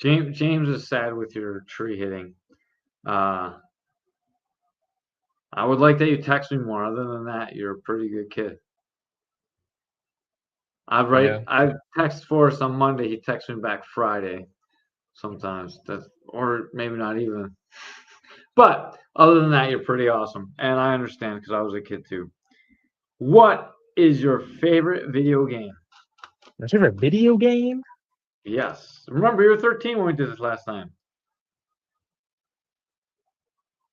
James is sad with your tree hitting. I would like that you text me more. Other than that, you're a pretty good kid. Yeah. I text Forrest on Monday. He texts me back Friday. Sometimes or maybe not even. But other than that, you're pretty awesome, and I understand because I was a kid too. What is your favorite video game? My favorite video game? Yes. Remember, you were 13 when we did this last time.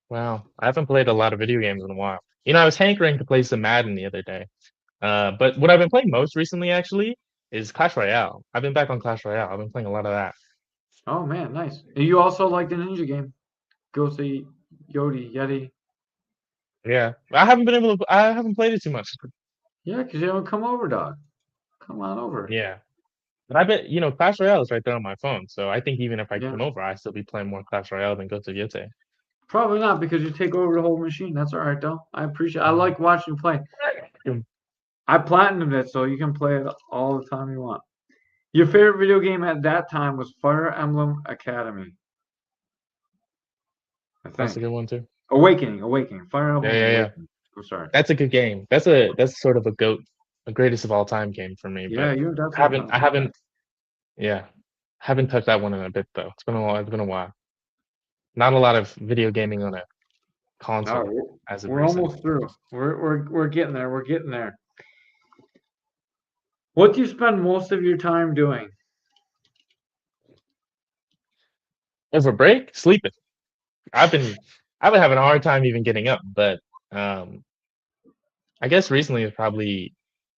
Wow, I haven't played a lot of video games in a while. I was hankering to play some Madden the other day. But what I've been playing most recently actually is Clash Royale. I've been back on Clash Royale. I've been playing a lot of that. Oh man, nice. And you also like the Ninja game, Ghosty Yeti. Yeah, I haven't played it too much. Yeah, because you haven't come over, dog. Come on over. Yeah, but I bet Clash Royale is right there on my phone. So I think even if I Yeah. came over, I'd still be playing more Clash Royale than Go to Yete. Probably not because you take over the whole machine. That's all right though. I like watching you play. I platinumed it, so you can play it all the time you want. Your favorite video game at that time was Fire Emblem Academy. I That's a think. good one too. Awakening. Fire Emblem Yeah. Awakening. I'm sorry. That's a good game. That's sort of a greatest of all time game for me. Yeah, But you're definitely. haven't touched that one in a bit though. It's been a while. Not a lot of video gaming on a console All right, as of we're recent. almost through. We're getting there. We're getting there. What do you spend most of your time doing? Over break, sleeping. I've been having a hard time even getting up, but I guess recently it's probably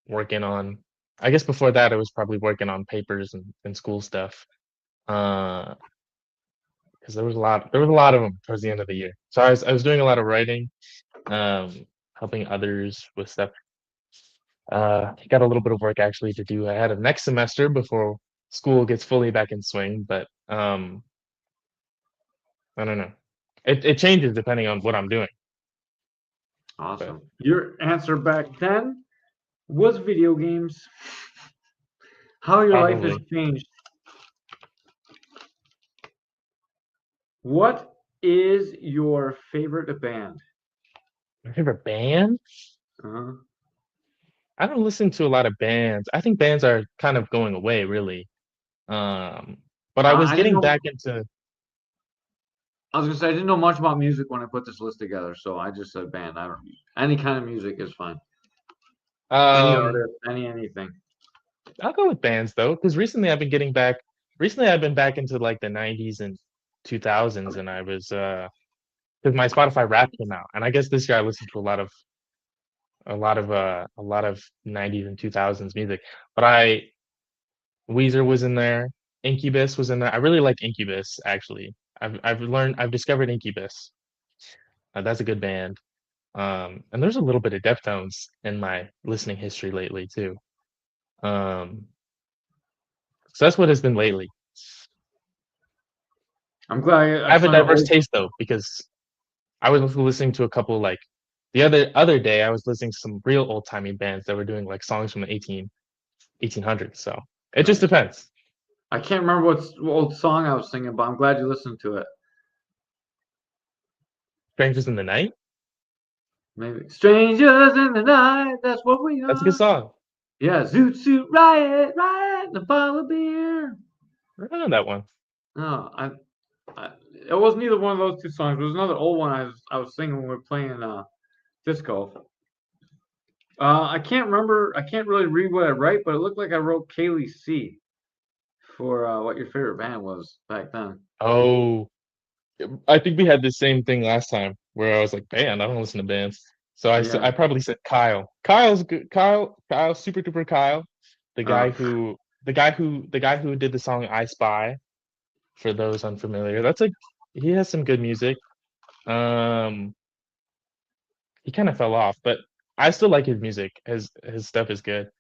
working on. I guess before that, I was probably working on papers and school stuff. Because there was a lot of them towards the end of the year. So I was doing a lot of writing, helping others with stuff. Got a little bit of work actually to do ahead of next semester before school gets fully back in swing. But I don't know. It changes depending on what I'm doing. Awesome. Your answer back then was video games. How your life has Probably. changed. What is your favorite band? My favorite band? Uh-huh. I don't listen to a lot of bands. I think bands are kind of going away, really. But I was I didn't getting know. back into I was gonna say I didn't know much about music when I put this list together, so I just said band. I don't. Any kind of music is fine. Any um artist, anything. I'll go with bands though, because recently I've been back into like the 90s and 2000s, and I was because my Spotify rap came out, and I guess this year I listened to a lot of 90s and 2000s music. But Weezer was in there, Incubus was in there. I really like Incubus actually. I've discovered Incubus. That's a good band. And there's a little bit of Deftones in my listening history lately too. Um, so that's what it's been lately. I'm glad I I have a found an diverse old. taste though, because I was listening to a couple like the other day I was listening to some real old timey bands that were doing like songs from the 1800s. So it just Nice. depends. I can't remember what old song I was singing, but I'm glad you listened to it. Strangers in the Night. Maybe strangers in the night. That's what we That's a good are. song. Yeah, Zoot Suit Riot, riot, the bottle of beer. I don't know that one. No, it wasn't either one of those two songs. It was another old one I was singing when we were playing disco. I can't remember. I can't really read what I write, but it looked like I wrote Kaylee C for what your favorite band was back then. Oh, I think we had the same thing last time where I was like, band, I don't listen to bands. So Yeah. I probably said Kyle. Kyle's good. Kyle, super duper Kyle, Uh, the guy who did the song I Spy. For those unfamiliar, that's like he has some good music. Um, he kind of fell off, but I still like his music. His stuff is good.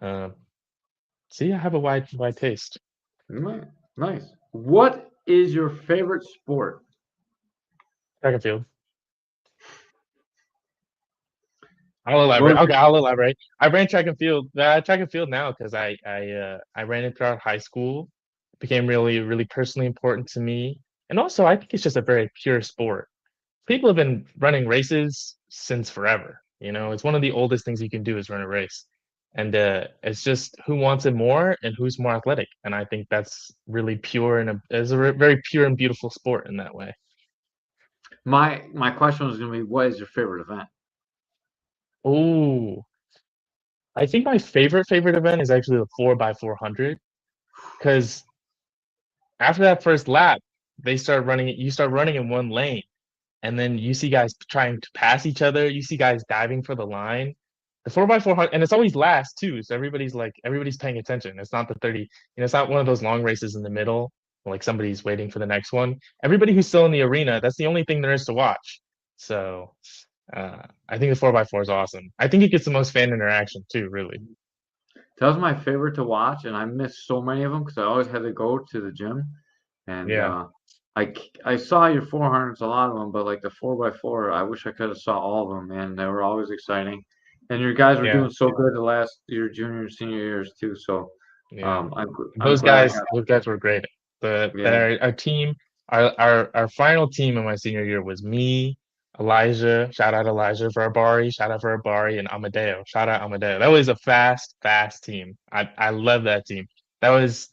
Um, See, I have a wide taste. nice. What is your favorite sport? Track and field. I'll elaborate. What? Okay, I'll elaborate. I ran track and field. Track and field now because I ran it throughout high school. It became really personally important to me, and also I think it's just a very pure sport. People have been running races since forever. You know, it's one of the oldest things you can do is run a race, and it's just who wants it more and who's more athletic. And I think that's really pure and is a very pure and beautiful sport in that way. My question was going to be, what is your favorite event? Oh, I think my favorite event is actually the 4x400 because after that first lap, they start running. You start running in one lane, and then you see guys trying to pass each other. You see guys diving for the line. The 4x400, and it's always last too. So everybody's paying attention. It's not the 30. It's not one of those long races in the middle, like somebody's waiting for the next one. Everybody who's still in the arena, that's the only thing there is to watch. So I think the 4x4 is awesome. I think it gets the most fan interaction too. Really. That was my favorite to watch, and I missed so many of them because I always had to go to the gym. And Yeah. I saw your 400s, a lot of them, but like the 4x4, I wish I could have saw all of them, man. They were always exciting. And your guys were Yeah. doing so good the last your junior and senior years too. So Yeah. I'm Those glad guys were great. Our team, our final team in my senior year was me, Elijah, shout out Elijah Verbari, shout out Verbari, and Amadeo. Shout out Amadeo. That was a fast team. I love that team. That was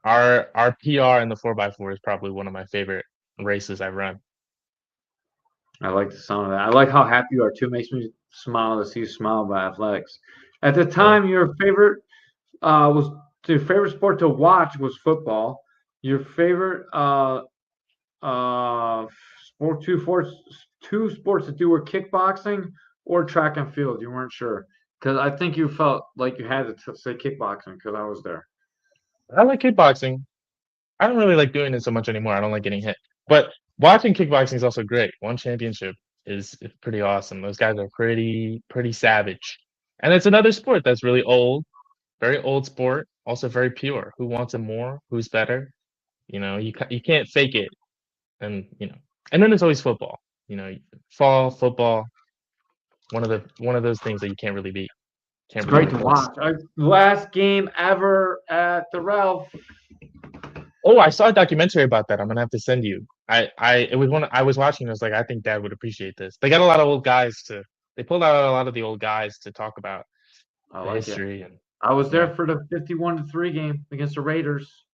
our PR in the 4x4 is probably one of my favorite races I've run. I like the sound of that. I like how happy you are too. Makes me smile to see you smile about athletics. At the time, your favorite was your favorite sport to watch was football. Your favorite two sports to do were kickboxing or track and field. You weren't sure because I think you felt like you had to say kickboxing because I was there. I like kickboxing. I don't really like doing it so much anymore. I don't like getting hit. But watching kickboxing is also great. One championship is pretty awesome. Those guys are pretty savage. And it's another sport that's really old, very old sport, also very pure. Who wants it more? Who's better? You can't fake it. And and then there's always football. Fall football, one of those things that you can't really beat. Can't It's really great to replace. watch. Last game ever at the Ralph. Oh, I saw a documentary about that. I'm gonna have to send you. It was one I was watching. I was like, I think Dad would appreciate this. They got a lot of old guys to. They pulled out a lot of the old guys to talk about I the like it. history and I was there yeah. for the 51-3 game against the Raiders.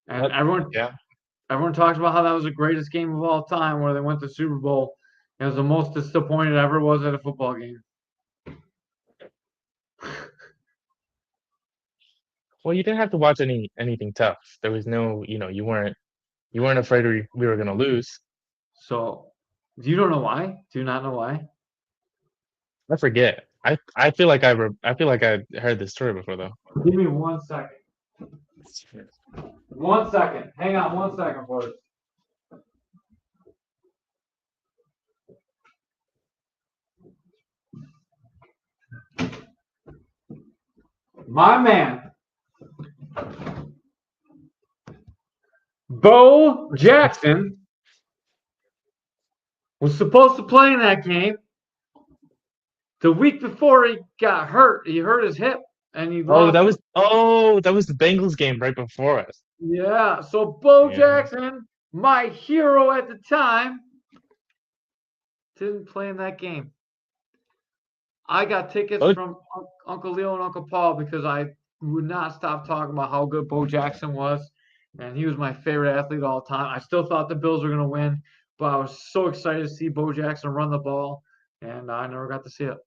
And What? everyone Yeah. talks about how that was the greatest game of all time where they went to Super Bowl. It was the most disappointed I ever was at a football game. Well, you didn't have to watch anything tough. There was no, you weren't afraid we were gonna lose. So, you don't know why? Do you not know why? I forget. I feel like I feel like I heard this story before though. Give me 1 second. 1 second. Hang on 1 second, boys. My man, Bo Jackson, was supposed to play in that game. The week before he got hurt, he hurt his hip, and he Oh, lost. that was the Bengals game right before us. Yeah, so Bo Yeah. Jackson, my hero at the time, didn't play in that game. I got tickets Oh. from Uncle Leo and Uncle Paul because I would not stop talking about how good Bo Jackson was, and he was my favorite athlete of all time. I still thought the Bills were going to win, but I was so excited to see Bo Jackson run the ball, and I never got to see it.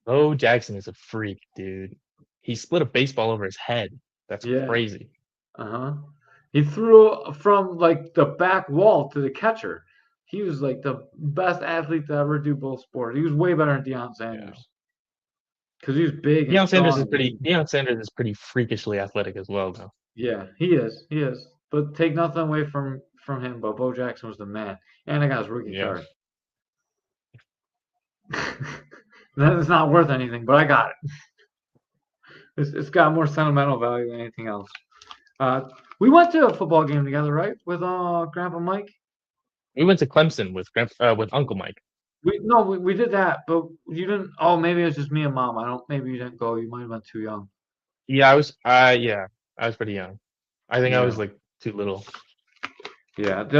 Bo Jackson is a freak, dude. He split a baseball over his head. That's Yeah. crazy. He threw from like the back wall to the catcher. He was like the best athlete to ever do both sports. He was way better than Deion Sanders because he was big. Deion And Sanders strong. Deion Sanders is pretty freakishly athletic as well, though. Yeah, he is. He is. But take nothing away from him. But Bo Jackson was the man, and I got his rookie Yeah. card. That's not worth anything, but I got it. It's got more sentimental value than anything else. We went to a football game together, right? With Grandpa Mike. We went to Clemson with Uncle Mike. We did that, but you didn't. Oh, maybe it was just me and Mom. Maybe you didn't go. You might have been too young. Yeah, I was pretty young. I think I was Yeah. like too little. Yeah, that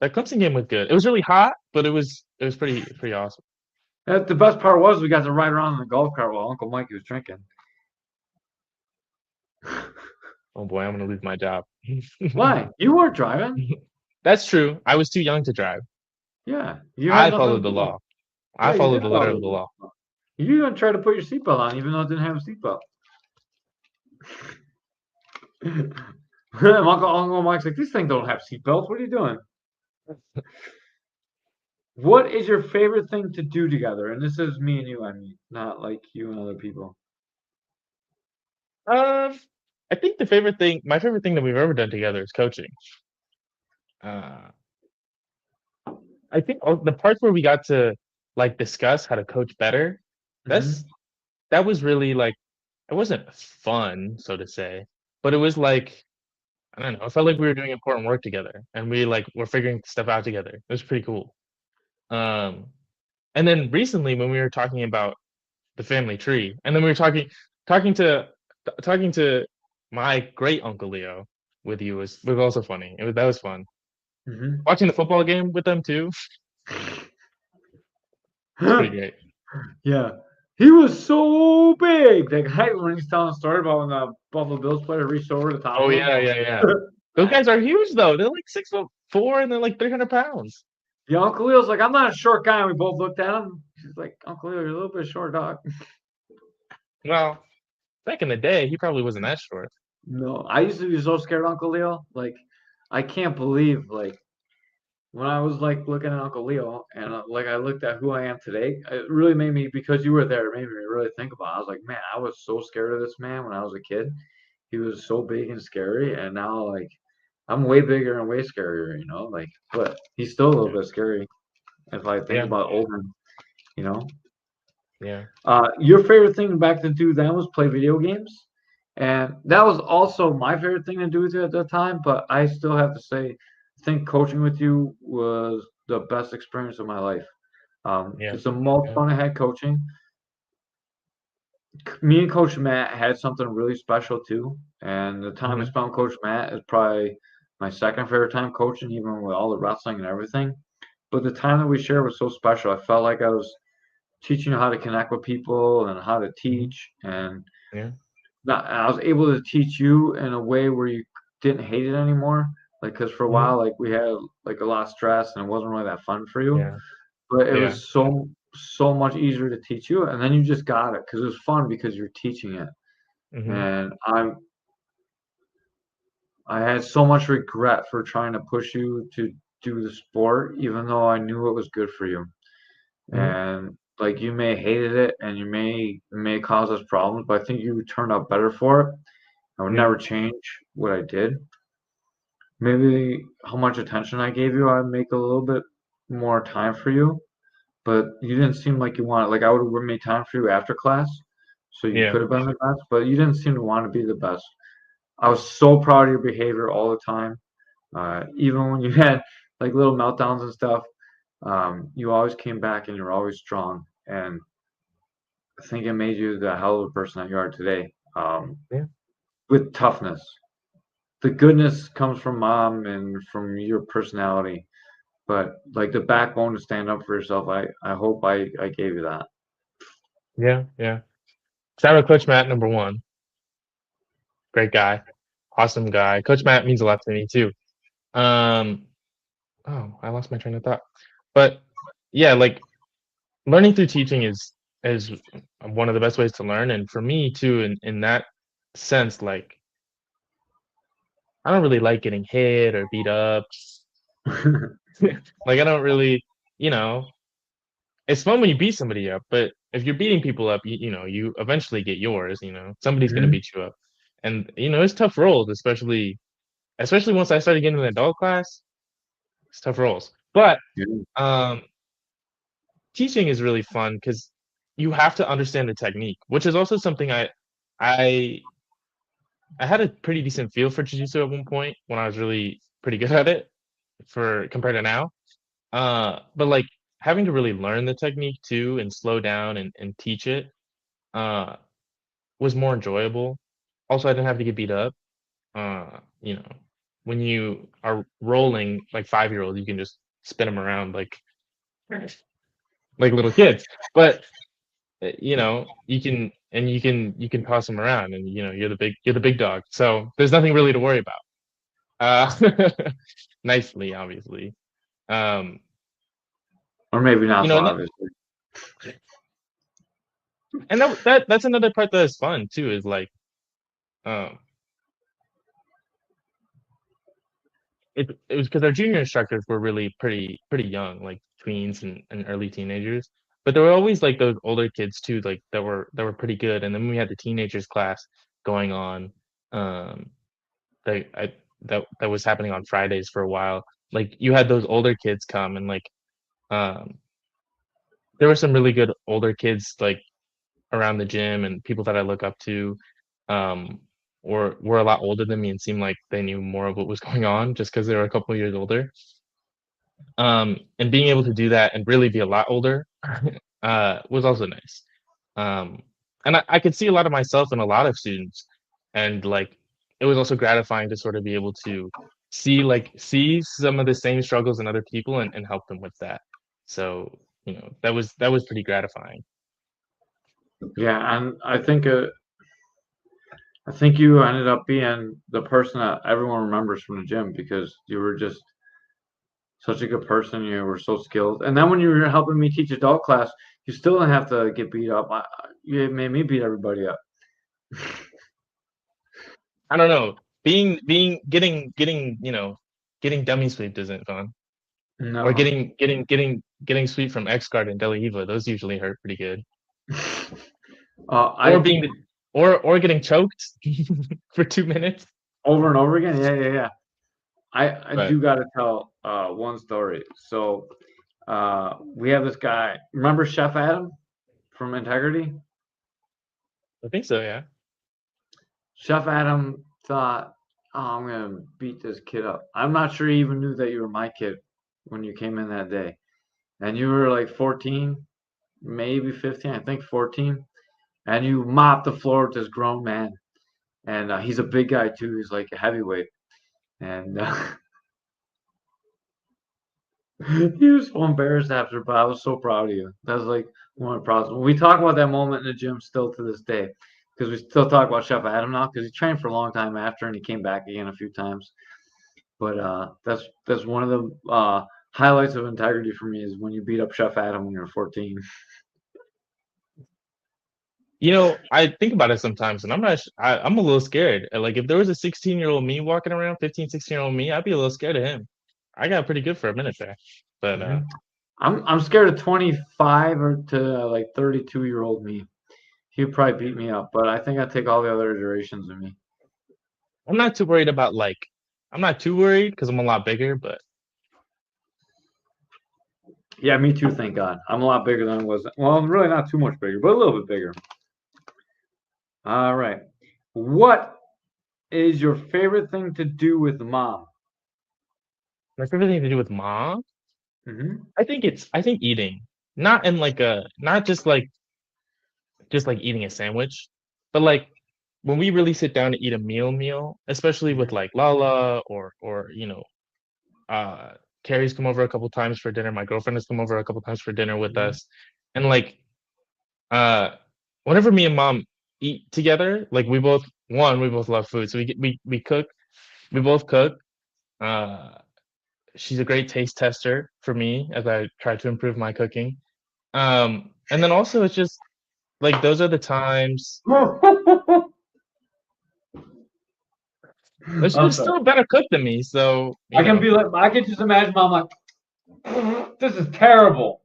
The Clemson game was good. It was really hot, but it was pretty awesome. The best part was we got to ride around in the golf cart while Uncle Mike was drinking. Oh boy, I'm gonna lose my job. Why? You weren't driving. That's true. I was too young to drive. Yeah, you I had nothing followed to the do. law. Yeah, I you followed did the letter follow of the law. You even tried to put your seatbelt on, even though it didn't have a seatbelt. Uncle Mike's like, these things don't have seatbelts. What are you doing? What is your favorite thing to do together? And this is me and you, I mean, not like you and other people. I think my favorite thing that we've ever done together is coaching. I think the parts where we got to like discuss how to coach better, that was really like, it wasn't fun, so to say, but it was like, I don't know, it felt like we were doing important work together and we like were figuring stuff out together. It was pretty cool. And then recently when we were talking about the family tree, and then we were talking to my great Uncle Leo with you was also funny. That was fun. Watching the football game with them too. Pretty great. Yeah. He was so big. That guy, when he's telling a story about when the Buffalo Bills player reached over the top. Oh of him. yeah. Those guys are huge though. They're like 6'4" and they're like 300 pounds. Yeah, Uncle Leo's like, I'm not a short guy. And we both looked at him. He's like, Uncle Leo, you're a little bit short, dog. Well, back in the day, he probably wasn't that short. No, I used to be so scared of Uncle Leo. Like, I can't believe, like, when I was like looking at Uncle Leo and like I looked at who I am today, it really made me, because you were there, it made me really think about it. I was like, man, I was so scared of this man when I was a kid. He was so big and scary, and now like I'm way bigger and way scarier, like, but he's still a little bit scary. if I think Yeah. about old men, you know. Yeah. Your favorite thing back to do then was play video games, and that was also my favorite thing to do with you at that time. But I still have to say, I think coaching with you was the best experience of my life. Yeah. It's the most Yeah. fun I had coaching. Me and Coach Matt had something really special too, and the time I Mhm. spent with Coach Matt is probably my second favorite time coaching, even with all the wrestling and everything. But the time that we shared was so special. I felt like I was teaching you how to connect with people and how to Mhm. teach, and Yeah. I was able to teach you in a way where you didn't hate it anymore. Like, because for a Mhm. while, like we had like a lot of stress and it wasn't really that fun for you. Yeah. But it Yeah. was so much easier to teach you, and then you just got it because it was fun because you're teaching it. Mhm. And I had so much regret for trying to push you to do the sport, even though I knew it was good for you. Mhm. And like you may hated it and you may cause us problems, but I think you turned out better for it. I would Yeah. never change what I did. Maybe how much attention I gave you, I'd make a little bit more time for you, but you didn't seem like you wanted. Like I would have made time for you after class, so you Yeah. could have been the best, but you didn't seem to want to be the best. I was so proud of your behavior all the time. Even when you had like little meltdowns and stuff, you always came back and you were always strong. And I think it made you the hell of a person that you are today, Yeah. with toughness. The goodness comes from mom and from your personality, but like the backbone to stand up for yourself, I hope I gave you that. Yeah. Yeah. Shout out Coach Matt, number one. Great guy. Awesome guy. Coach Matt means a lot to me too. Um, oh, I lost my train of thought. But yeah, like learning through teaching is one of the best ways to learn. And for me too, in that sense, like I don't really like getting hit or beat up. Like I don't really, you know, it's fun when you beat somebody up, but if you're beating people up, you eventually get yours, somebody's gonna Mhm. beat you up. And it's tough roles, especially once I started getting in the adult class, it's tough roles. But Yeah. um teaching is really fun because you have to understand the technique, which is also something I I had a pretty decent feel for jiu-jitsu at one point when I was really pretty good at it for compared to now. But like having to really learn the technique too and slow down and teach it uh was more enjoyable. Also, I didn't have to get beat up. Uh, you know, when you are rolling like 5-year-olds, you can just spin them around like little kids. But you can toss them around, and you're the big dog. So there's nothing really to worry about. Nicely, obviously. Um, Or maybe not so and that, obviously. and that's another part that is fun too. Is like um, it was because our junior instructors were really pretty young, like tweens and early teenagers. But there were always like those older kids too, like that were pretty good. And then we had the teenagers class going on, um, that was happening on Fridays for a while. Like you had those older kids come and like um, there were some really good older kids like around the gym and people that I look up to, um, or were a lot older than me and seemed like they knew more of what was going on just because they were a couple of years older. And being able to do that and really be a lot older was also nice. Um, and I could see a lot of myself in a lot of students, and like it was also gratifying to sort of be able to see some of the same struggles in other people and help them with that. So that was pretty gratifying. Yeah, and I think you ended up being the person that everyone remembers from the gym because you were just such a good person. You were so skilled. And then when you were helping me teach adult class, you still didn't have to get beat up. You made me beat everybody up. I don't know. Getting dummy sweep isn't fun. Or No. getting sweep from X Guard and Delahiva, those usually hurt pretty good. Or I being the or getting choked for 2 minutes. over and over again. Yeah, yeah, yeah. I But do got to tell one story. So we have this guy. Remember Chef Adam from Integrity? I think so. Yeah. Chef Adam thought, "Oh, I'm gonna beat this kid up." I'm not sure he even knew that you were my kid when you came in that day, and you were like 14, maybe 15, I think 14, and you mopped the floor with this grown man, and he's a big guy too. He's like a heavyweight, and he was so embarrassed after, but I was so proud of you. That was like one of the proudest. We talk about that moment in the gym still to this day because we still talk about Chef Adam now because he trained for a long time after and he came back again a few times. But that's one of the highlights of Integrity for me is when you beat up Chef Adam when you were 14. I think about it sometimes, and I'm a little scared. Like, if there was a 16-year-old me walking around, 15, 16-year-old me, I'd be a little scared of him. I got pretty good for a minute there, but I'm scared of 25 or to like 32-year-old me. He'd probably beat me up, but I think I'd take all the other iterations of me. I'm not too worried about I'm not too worried because I'm a lot bigger, but Yeah, me too, thank God. I'm a lot bigger than I was. Well, I'm really not too much bigger, but a little bit bigger. All right. What is your favorite thing to do with mom? my favorite thing to do with mom, Mm-hmm. I think eating, not in not just like eating a sandwich, but like when we really sit down to eat a meal, especially with like Lala or Carrie's come over a couple times for dinner. My girlfriend has come over a couple times for dinner with us, and like uh, whenever me and mom eat together, like we both love food, so we cook, we both cook. Uh, she's a great taste tester for me as I try to improve my cooking. And then also it's just like those are the times. She's I'm still sorry. a better cook than me, so I can just imagine mom like, this is terrible.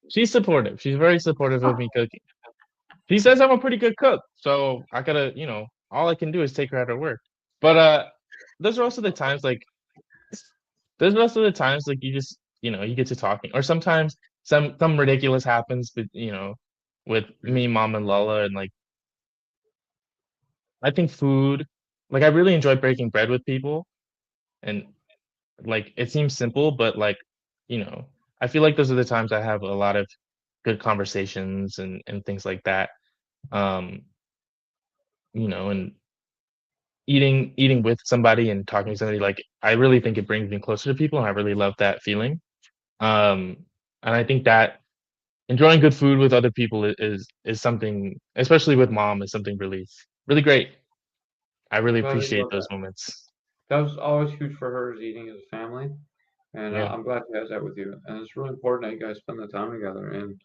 she's supportive. She's very supportive of me cooking. She says I'm a pretty good cook, so I gotta, all I can do is take her at her word. But those are also the times like there's also the times like you just, you get to talking, or sometimes some ridiculous happens, but with me, mom, and Lala, and like I think food, like I really enjoy breaking bread with people, and like it seems simple, but like I feel like those are the times I have a lot of good conversations and things like that. Um, and eating with somebody and talking to somebody, like I really think it brings me closer to people, and I really love that feeling. Um, and I think that enjoying good food with other people is something, especially with mom, is something really really great. I really Glad that you appreciate love those that. moments. That was always huge for her is eating as a family, and Yeah. I'm glad she has that with you. And it's really important that you guys spend the time together, and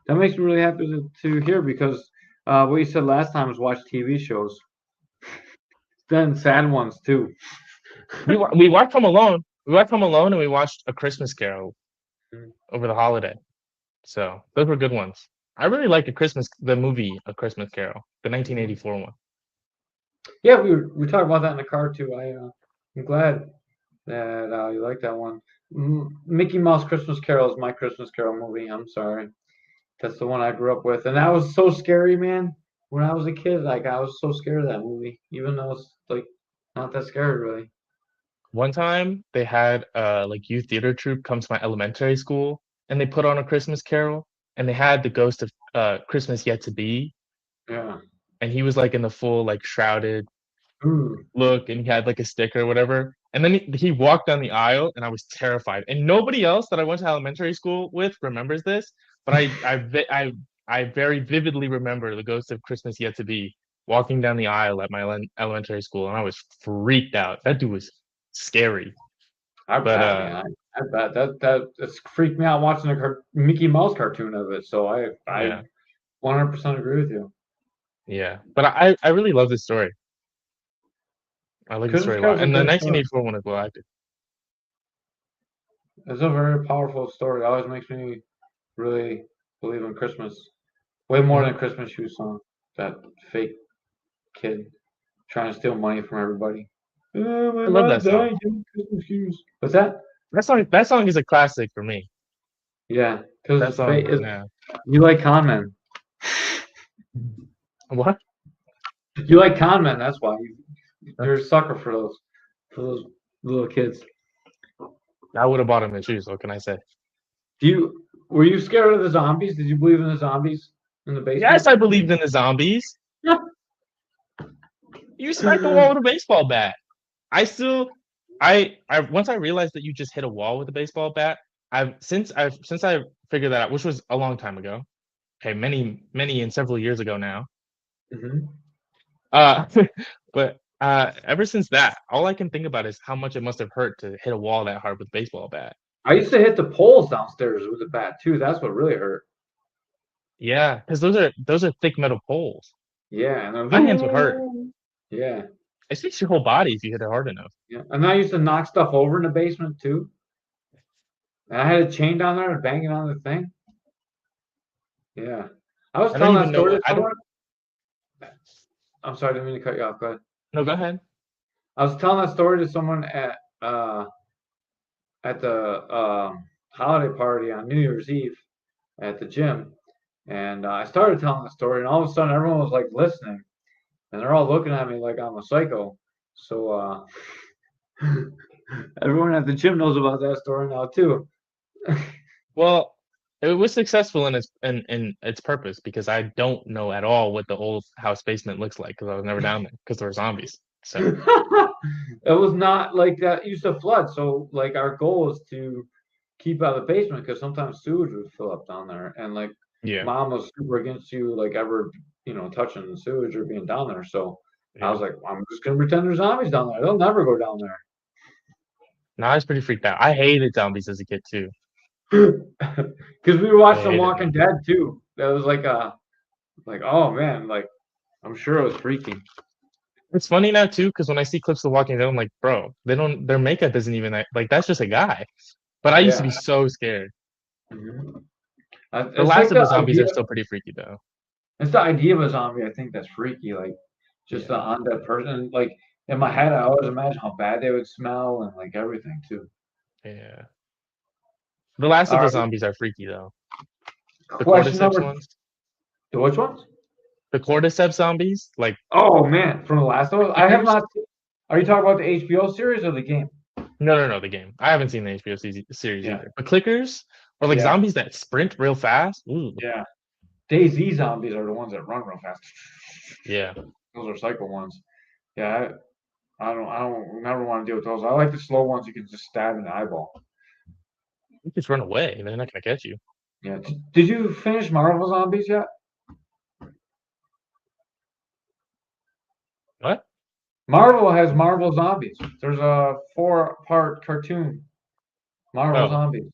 that makes me really happy to hear because what you said last time was watch TV shows, then sad ones too. We watched Home Alone. We watched Home Alone, and we watched A Christmas Carol Mm. over the holiday. So those were good ones. I really like the movie A Christmas Carol, the 1984 one. Yeah, we talked about that in the car too. I'm glad that you like that one. Mickey Mouse Christmas Carol is my Christmas Carol movie. I'm sorry, that's the one I grew up with, and that was so scary, man. When I was a kid, like I was so scared of that movie, even though it's like not that scary really. One time they had like youth theater troupe come to my elementary school, and they put on A Christmas Carol, and they had the Ghost of Christmas Yet to Be, Yeah. and he was like in the full like shrouded Ooh. look, and he had like a stick or whatever. And then he walked down the aisle, and I was terrified. And nobody else that I went to elementary school with remembers this, but I very vividly remember the Ghost of Christmas Yet to Be walking down the aisle at my elementary school, and I was freaked out. That dude was scary. I But bet, man. I bet that's freaked me out watching a Mickey Mouse cartoon of it. So I yeah, 100% agree with you. yeah. But I really love this story. I like the Christmas story a lot, Carol's a and the great story. 1984 one is well acted. It's a very powerful story. It always makes me really believe in Christmas. Way more than Christmas shoe song. That fake kid trying to steal money from everybody. Oh, my I love that mom song. died. Give me Christmas shoes. What's that? That song is a classic for me. Yeah, because That's all. Yeah. you like con men. What? You like con men. That's why you're a sucker for those little kids. I would have bought him the shoes. What can I say? Were you scared of the zombies? Did you believe in the zombies in the basement? Yes, I believed in the zombies. You smacked the wall with a baseball bat. I once I realized that you just hit a wall with a baseball bat. Since I figured that out, which was a long time ago. Okay, many and several years ago now. Mhm. But ever since that, all I can think about is how much it must have hurt to hit a wall that hard with a baseball bat. I used to hit the poles downstairs with a bat too. That's what really hurt. Yeah, because those are thick metal poles. Yeah, and My hands would hurt. Yeah, It speaks your whole body if you hit it hard enough. yeah. And I used to knock stuff over in the basement too. And I had a chain down there and bang it on the thing. Yeah, I was I telling don't that even know. story to I don't. someone. I'm sorry, I didn't mean to cut you off. Go ahead. No, go ahead. I was telling that story to someone at the holiday party on New Year's Eve at the gym, and I started telling the story, and all of a sudden everyone was like listening, and they're all looking at me like I'm a psycho. So everyone at the gym knows about that story now too. Well, it was successful in its purpose because I don't know at all what the old house basement looks like because I was never down there because there were zombies. So It was not like that used to flood. So like our goal is to keep out of the basement because sometimes sewage would fill up down there, and like yeah, mom was super against you like ever touching the sewage or being down there. So I was like, I'm just gonna pretend there's zombies down there. They'll never go down there. no, I was pretty freaked out. I hated zombies as a kid too. Because we watched The hated Walking Dead too. That was like oh man, like I'm sure it was freaky. It's funny now too because when I see clips of Walking Dead, I'm like, bro, their makeup isn't even like that's just a guy. But I used to be so scared. Mhm. The last of the zombies are still pretty freaky though. It's the idea of a zombie, I think, that's freaky. Like just the undead person. Like in my head, I always imagine how bad they would smell and like everything too. Yeah. The last of the Alright. zombies are freaky though. The Question cordyceps number. ones. The which ones? The cordyceps zombies, like Oh man, from The Last of Us. I have not. Are you talking about the HBO series or the game? no, the game. I haven't seen the HBO series Yeah. either. But clickers or like Yeah. zombies that sprint real fast. Ooh. Yeah. DayZ zombies are the ones that run real fast. Yeah. Those are psycho ones. Yeah, I don't never want to deal with those. I like the slow ones you can just stab in the eyeball. You just run away. They're not gonna catch you. Yeah. Did you finish Marvel Zombies yet? What? Marvel has Marvel Zombies. There's a 4-part cartoon. Marvel Oh. Zombies.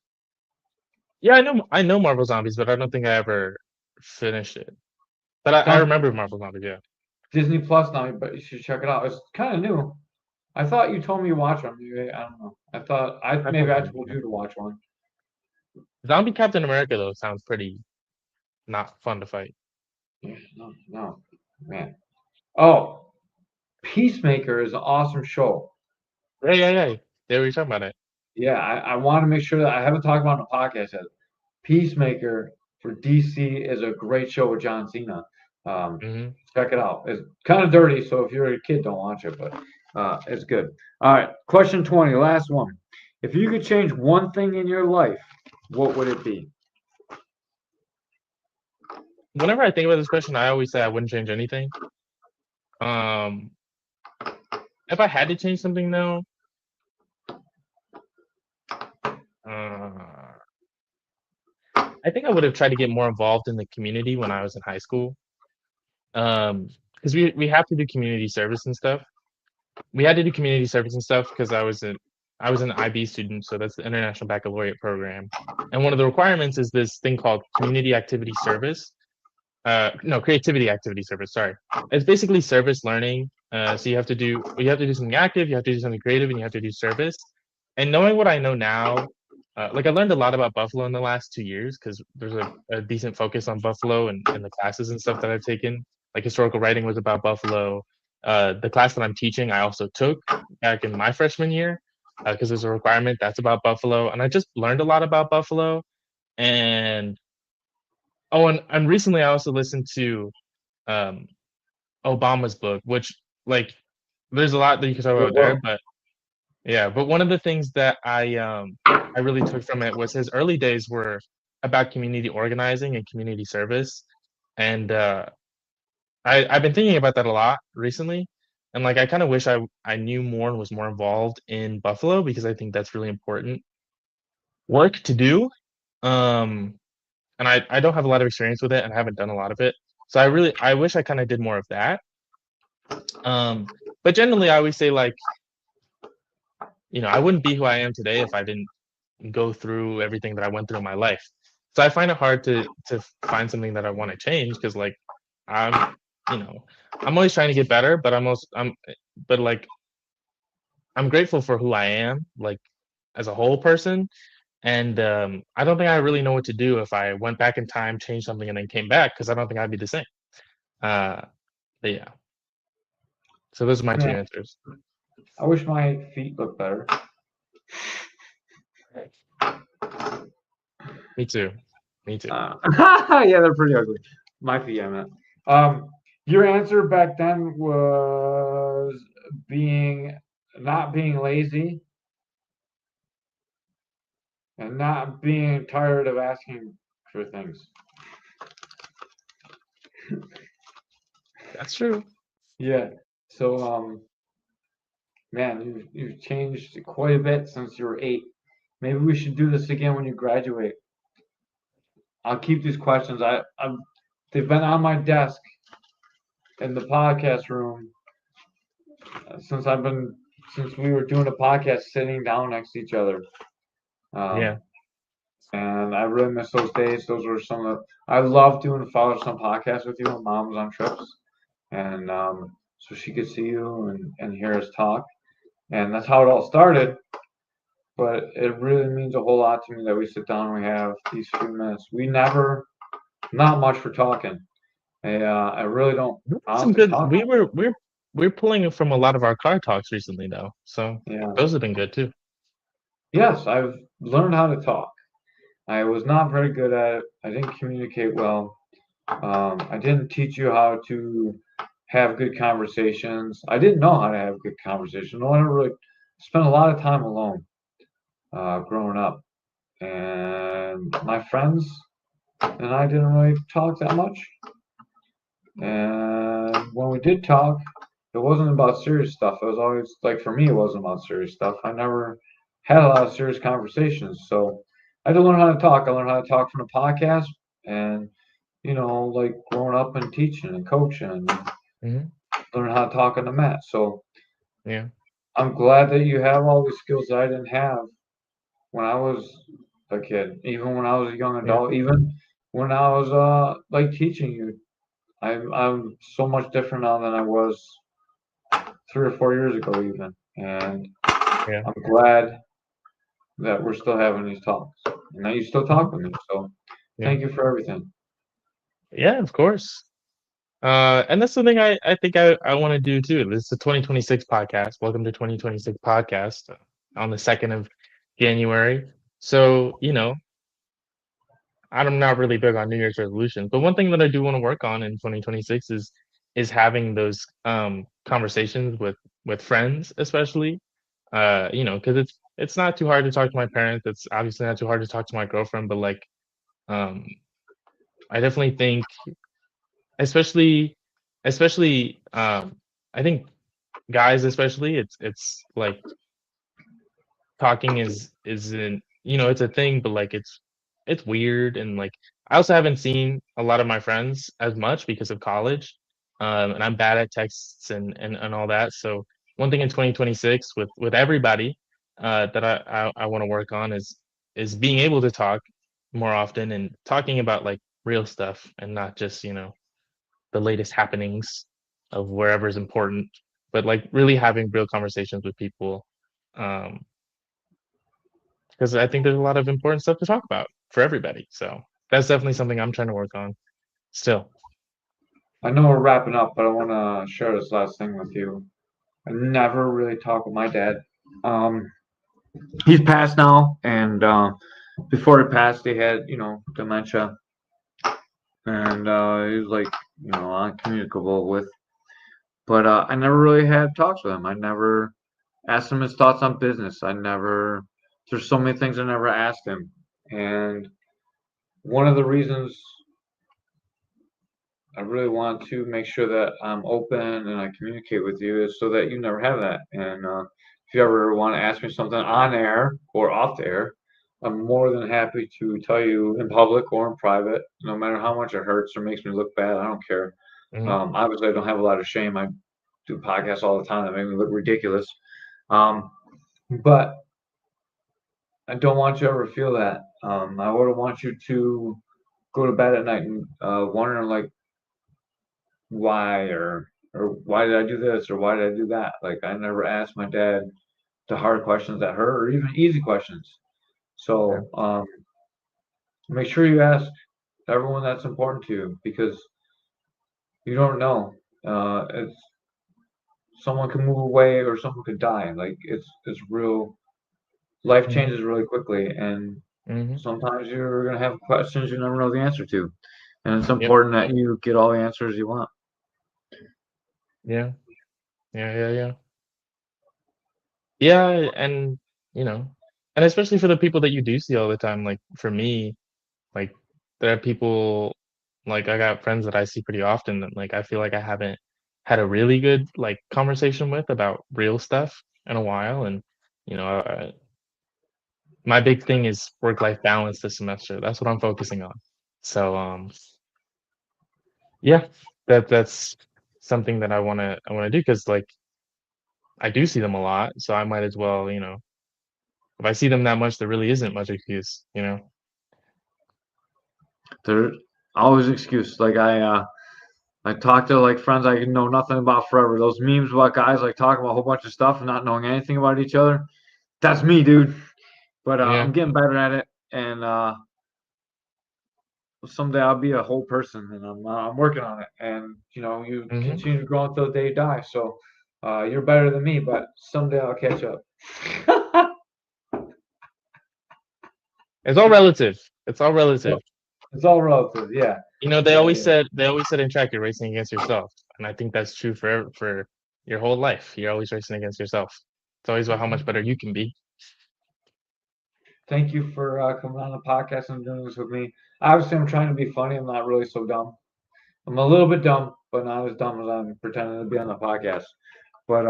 Yeah, I know Marvel Zombies, but I don't think I ever finished it. But I remember Marvel Zombies, yeah. Disney Plus now, but you should check it out. It's kind of new. I thought you told me to watch one. Maybe, I don't know. I thought maybe I told you to watch one. Zombie Captain America though sounds pretty not fun to fight. Yeah, no, man. Oh, Peacemaker is an awesome show. Yeah. They were talking about it. Yeah, I want to make sure that I haven't talked about it on the podcast yet. Peacemaker for DC is a great show with John Cena. Mhm. Check it out. It's kind of dirty, so if you're a kid, don't watch it, but it's good. All right, question 20, last one. If you could change one thing in your life, what would it be? Whenever I think about this question, I always say I wouldn't change anything. If I had to change something though, I think I would have tried to get more involved in the community when I was in high school. Because we have to do community service and stuff. We had to do community service and stuff because I was an IB student, so that's the International Baccalaureate Program. And one of the requirements is this thing called Community Activity Service. No, Creativity Activity Service. Sorry, it's basically service learning. So you have to do something active, you have to do something creative, and you have to do service. And knowing what I know now, like I learned a lot about Buffalo in the last 2 years because there's a decent focus on Buffalo and the classes and stuff that I've taken. Like historical writing was about Buffalo. The class that I'm teaching, I also took back in my freshman year because there's a requirement that's about Buffalo, and I just learned a lot about Buffalo. And and recently I also listened to um, Obama's book, which like there's a lot that you can talk about there, but yeah, but one of the things that I really took from it was his early days were about community organizing and community service, and I've been thinking about that a lot recently, and like I kind of wish I knew more and was more involved in Buffalo because I think that's really important work to do. Um, and I don't have a lot of experience with it and I haven't done a lot of it, so I wish I kind of did more of that. But generally, I always say like, I wouldn't be who I am today if I didn't go through everything that I went through in my life. So I find it hard to find something that I want to change because like I'm I'm always trying to get better, but I'm grateful for who I am like as a whole person. And I don't think I really know what to do if I went back in time, changed something, and then came back because I don't think I'd be the same. But yeah. So those are my two answers. I wish my feet looked better. Me too. Yeah, they're pretty ugly. My feet, I meant. Your answer back then was not being lazy and not being tired of asking for things. That's true. Yeah. So, man, you've changed quite a bit since you were 8. Maybe we should do this again when you graduate. I'll keep these questions. They've been on my desk in the podcast room since we were doing a podcast sitting down next to each other. Yeah. And I really miss those days. Those were I love doing the Father Son podcast with you when Mom was on trips. And so she could see you and hear us talk. And that's how it all started. But it really means a whole lot to me that we sit down and we have these few minutes. Not much for talking. I really don't. Some good. We're pulling from a lot of our car talks recently, though. So yeah, those have been good too. Yes, I've learned how to talk. I was not very good at it. I didn't communicate well. I didn't teach you how to have good conversations. I didn't know how to have good conversations. No one really spent a lot of time alone growing up. And my friends and I didn't really talk that much. And when we did talk, it wasn't about serious stuff. It was always, like, for me, it wasn't about serious stuff. I never had a lot of serious conversations. So I had to learn how to talk. I learned how to talk from the podcast and, like growing up and teaching and coaching and learn how to talk on the mat. So yeah, I'm glad that you have all these skills that I didn't have when I was a kid, even when I was a young adult, even when I was like teaching you. I'm so much different now than I was 3 or 4 years ago, even, and I'm glad that we're still having these talks, and that you still talk with me. So, thank you for everything. Yeah, of course. And that's something I think I want to do too. This is the 2026 podcast. Welcome to 2026 podcast on the 2nd of January. So, I'm not really big on New Year's resolutions, but one thing that I do want to work on in 2026 is having those conversations with friends, especially. Because it's not too hard to talk to my parents. It's obviously not too hard to talk to my girlfriend, but like, I definitely think, especially, I think guys especially, it's like talking isn't it's a thing, but like it's weird, and like I also haven't seen a lot of my friends as much because of college, and I'm bad at texts and all that. So one thing in 2026 with everybody that I want to work on is being able to talk more often and talking about like real stuff and not just the latest happenings of wherever's important, but like really having real conversations with people, because I think there's a lot of important stuff to talk about for everybody. So that's definitely something I'm trying to work on still. I know we're wrapping up, but I want to share this last thing with you. I never really talk with my dad. He's passed now, and before he passed, he had, dementia, and he was like, uncommunicable with. But I never really had talks with him. I never asked him his thoughts on business. There's so many things I never asked him. And one of the reasons I really want to make sure that I'm open and I communicate with you is so that you never have that. And if you ever want to ask me something on air or off the air, I'm more than happy to tell you in public or in private, no matter how much it hurts or makes me look bad. I don't care. Obviously, I don't have a lot of shame. I do podcasts all the time that make me look ridiculous. But I don't want you to ever feel that. I wouldn't want you to go to bed at night and wondering like why or why did I do this or why did I do that? Like I never asked my dad the hard questions that hurt or even easy questions. So make sure you ask everyone that's important to you because you don't know. It's someone can move away or someone could die. Like it's real. Life changes really quickly, and sometimes you're gonna have questions you never know the answer to, and it's important that you get all the answers you want. Yeah, and and especially for the people that you do see all the time. Like for me, like there are people like I got friends that I see pretty often that like I feel like I haven't had a really good like conversation with about real stuff in a while, and my big thing is work-life balance this semester. That's what I'm focusing on. So yeah, that's something that I wanna do because like I do see them a lot, so I might as well, if I see them that much, there really isn't much excuse. There's always excuse. Like I talk to like friends I know nothing about forever. Those memes about guys like talking about a whole bunch of stuff and not knowing anything about each other. That's me, dude. But I'm getting better at it, and someday I'll be a whole person, and I'm working on it. And you continue to grow until the day you die. So you're better than me, but someday I'll catch up. It's all relative. It's all relative. It's all relative, yeah. They always said in track you're racing against yourself, and I think that's true for your whole life. You're always racing against yourself. It's always about how much better you can be. Thank you for coming on the podcast and doing this with me. Obviously, I'm trying to be funny. I'm not really so dumb. I'm a little bit dumb, but not as dumb as I'm pretending to be on the podcast. But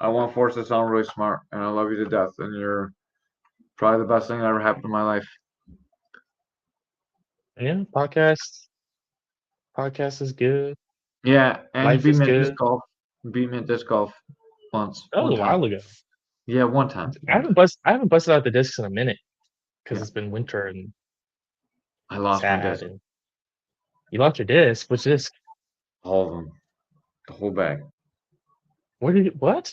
I want Force to sound really smart, and I love you to death, and you're probably the best thing that ever happened in my life. Yeah, podcast is good. Yeah, and Life you is beat me at disc good. golf. You beat me at disc golf once. That was one a time. while ago. Yeah, one time. I haven't busted out the discs in a minute because it's been winter and I lost my sad. disc. And you lost your disc. Which disc? All of them. The whole bag. What?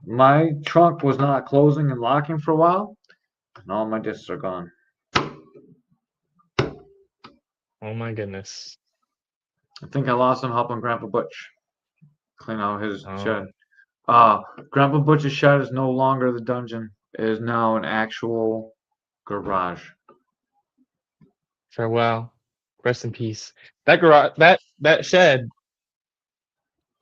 My trunk was not closing and locking for a while, and all my discs are gone. Oh my goodness. I think I lost them helping Grandpa Butch clean out his shed. Grandpa Butch's shed is no longer the dungeon. It is now an actual garage. Farewell. Rest in peace. That garage, that shed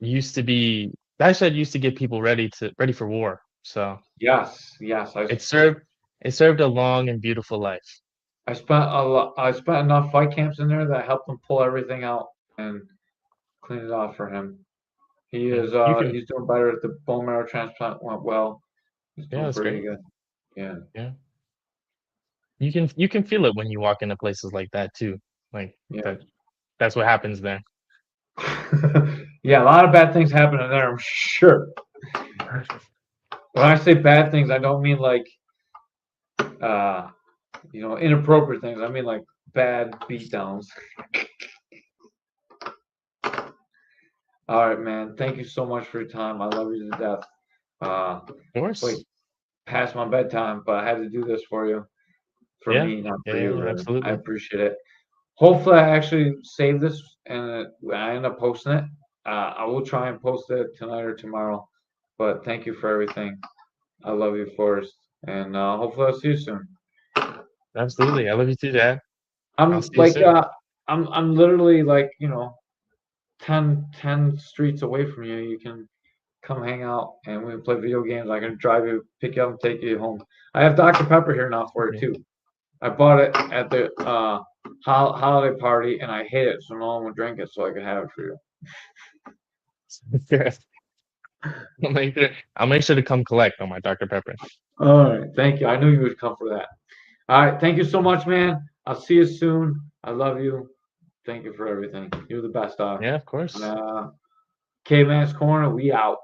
used to get people ready for war. So Yes. it served a long and beautiful life. I spent enough fight camps in there that helped him pull everything out and clean it off for him. He is he's doing better. The bone marrow transplant went well. He's doing that's pretty great. good. Yeah. You can feel it when you walk into places like that too. Like that's what happens there. Yeah, a lot of bad things happen in there, I'm sure. When I say bad things, I don't mean like inappropriate things. I mean like bad beatdowns. All right, man. Thank you so much for your time. I love you to death. Of course. Wait, past my bedtime, but I had to do this for you. For me, not for you. Really. Absolutely. I appreciate it. Hopefully, I actually save this and I end up posting it. I will try and post it tonight or tomorrow. But thank you for everything. I love you, Forrest, and hopefully I'll see you soon. Absolutely. I love you too, Dad. I'm I'll see you like soon. I'm literally like 10 streets away from you. You can come hang out and we can play video games. I can drive you, pick you up, and take you home. I have Dr. Pepper here now for you Okay. too. I bought it at the holiday party and I hate it, so no one would drink it, so I could have it for you. I'll make sure to come collect on my Dr. Pepper. All right, thank you. I knew you would come for that. All right, thank you so much, man. I'll see you soon. I love you. Thank you for everything. You're the best, dog. Yeah, of course. Caveman's Corner, we out.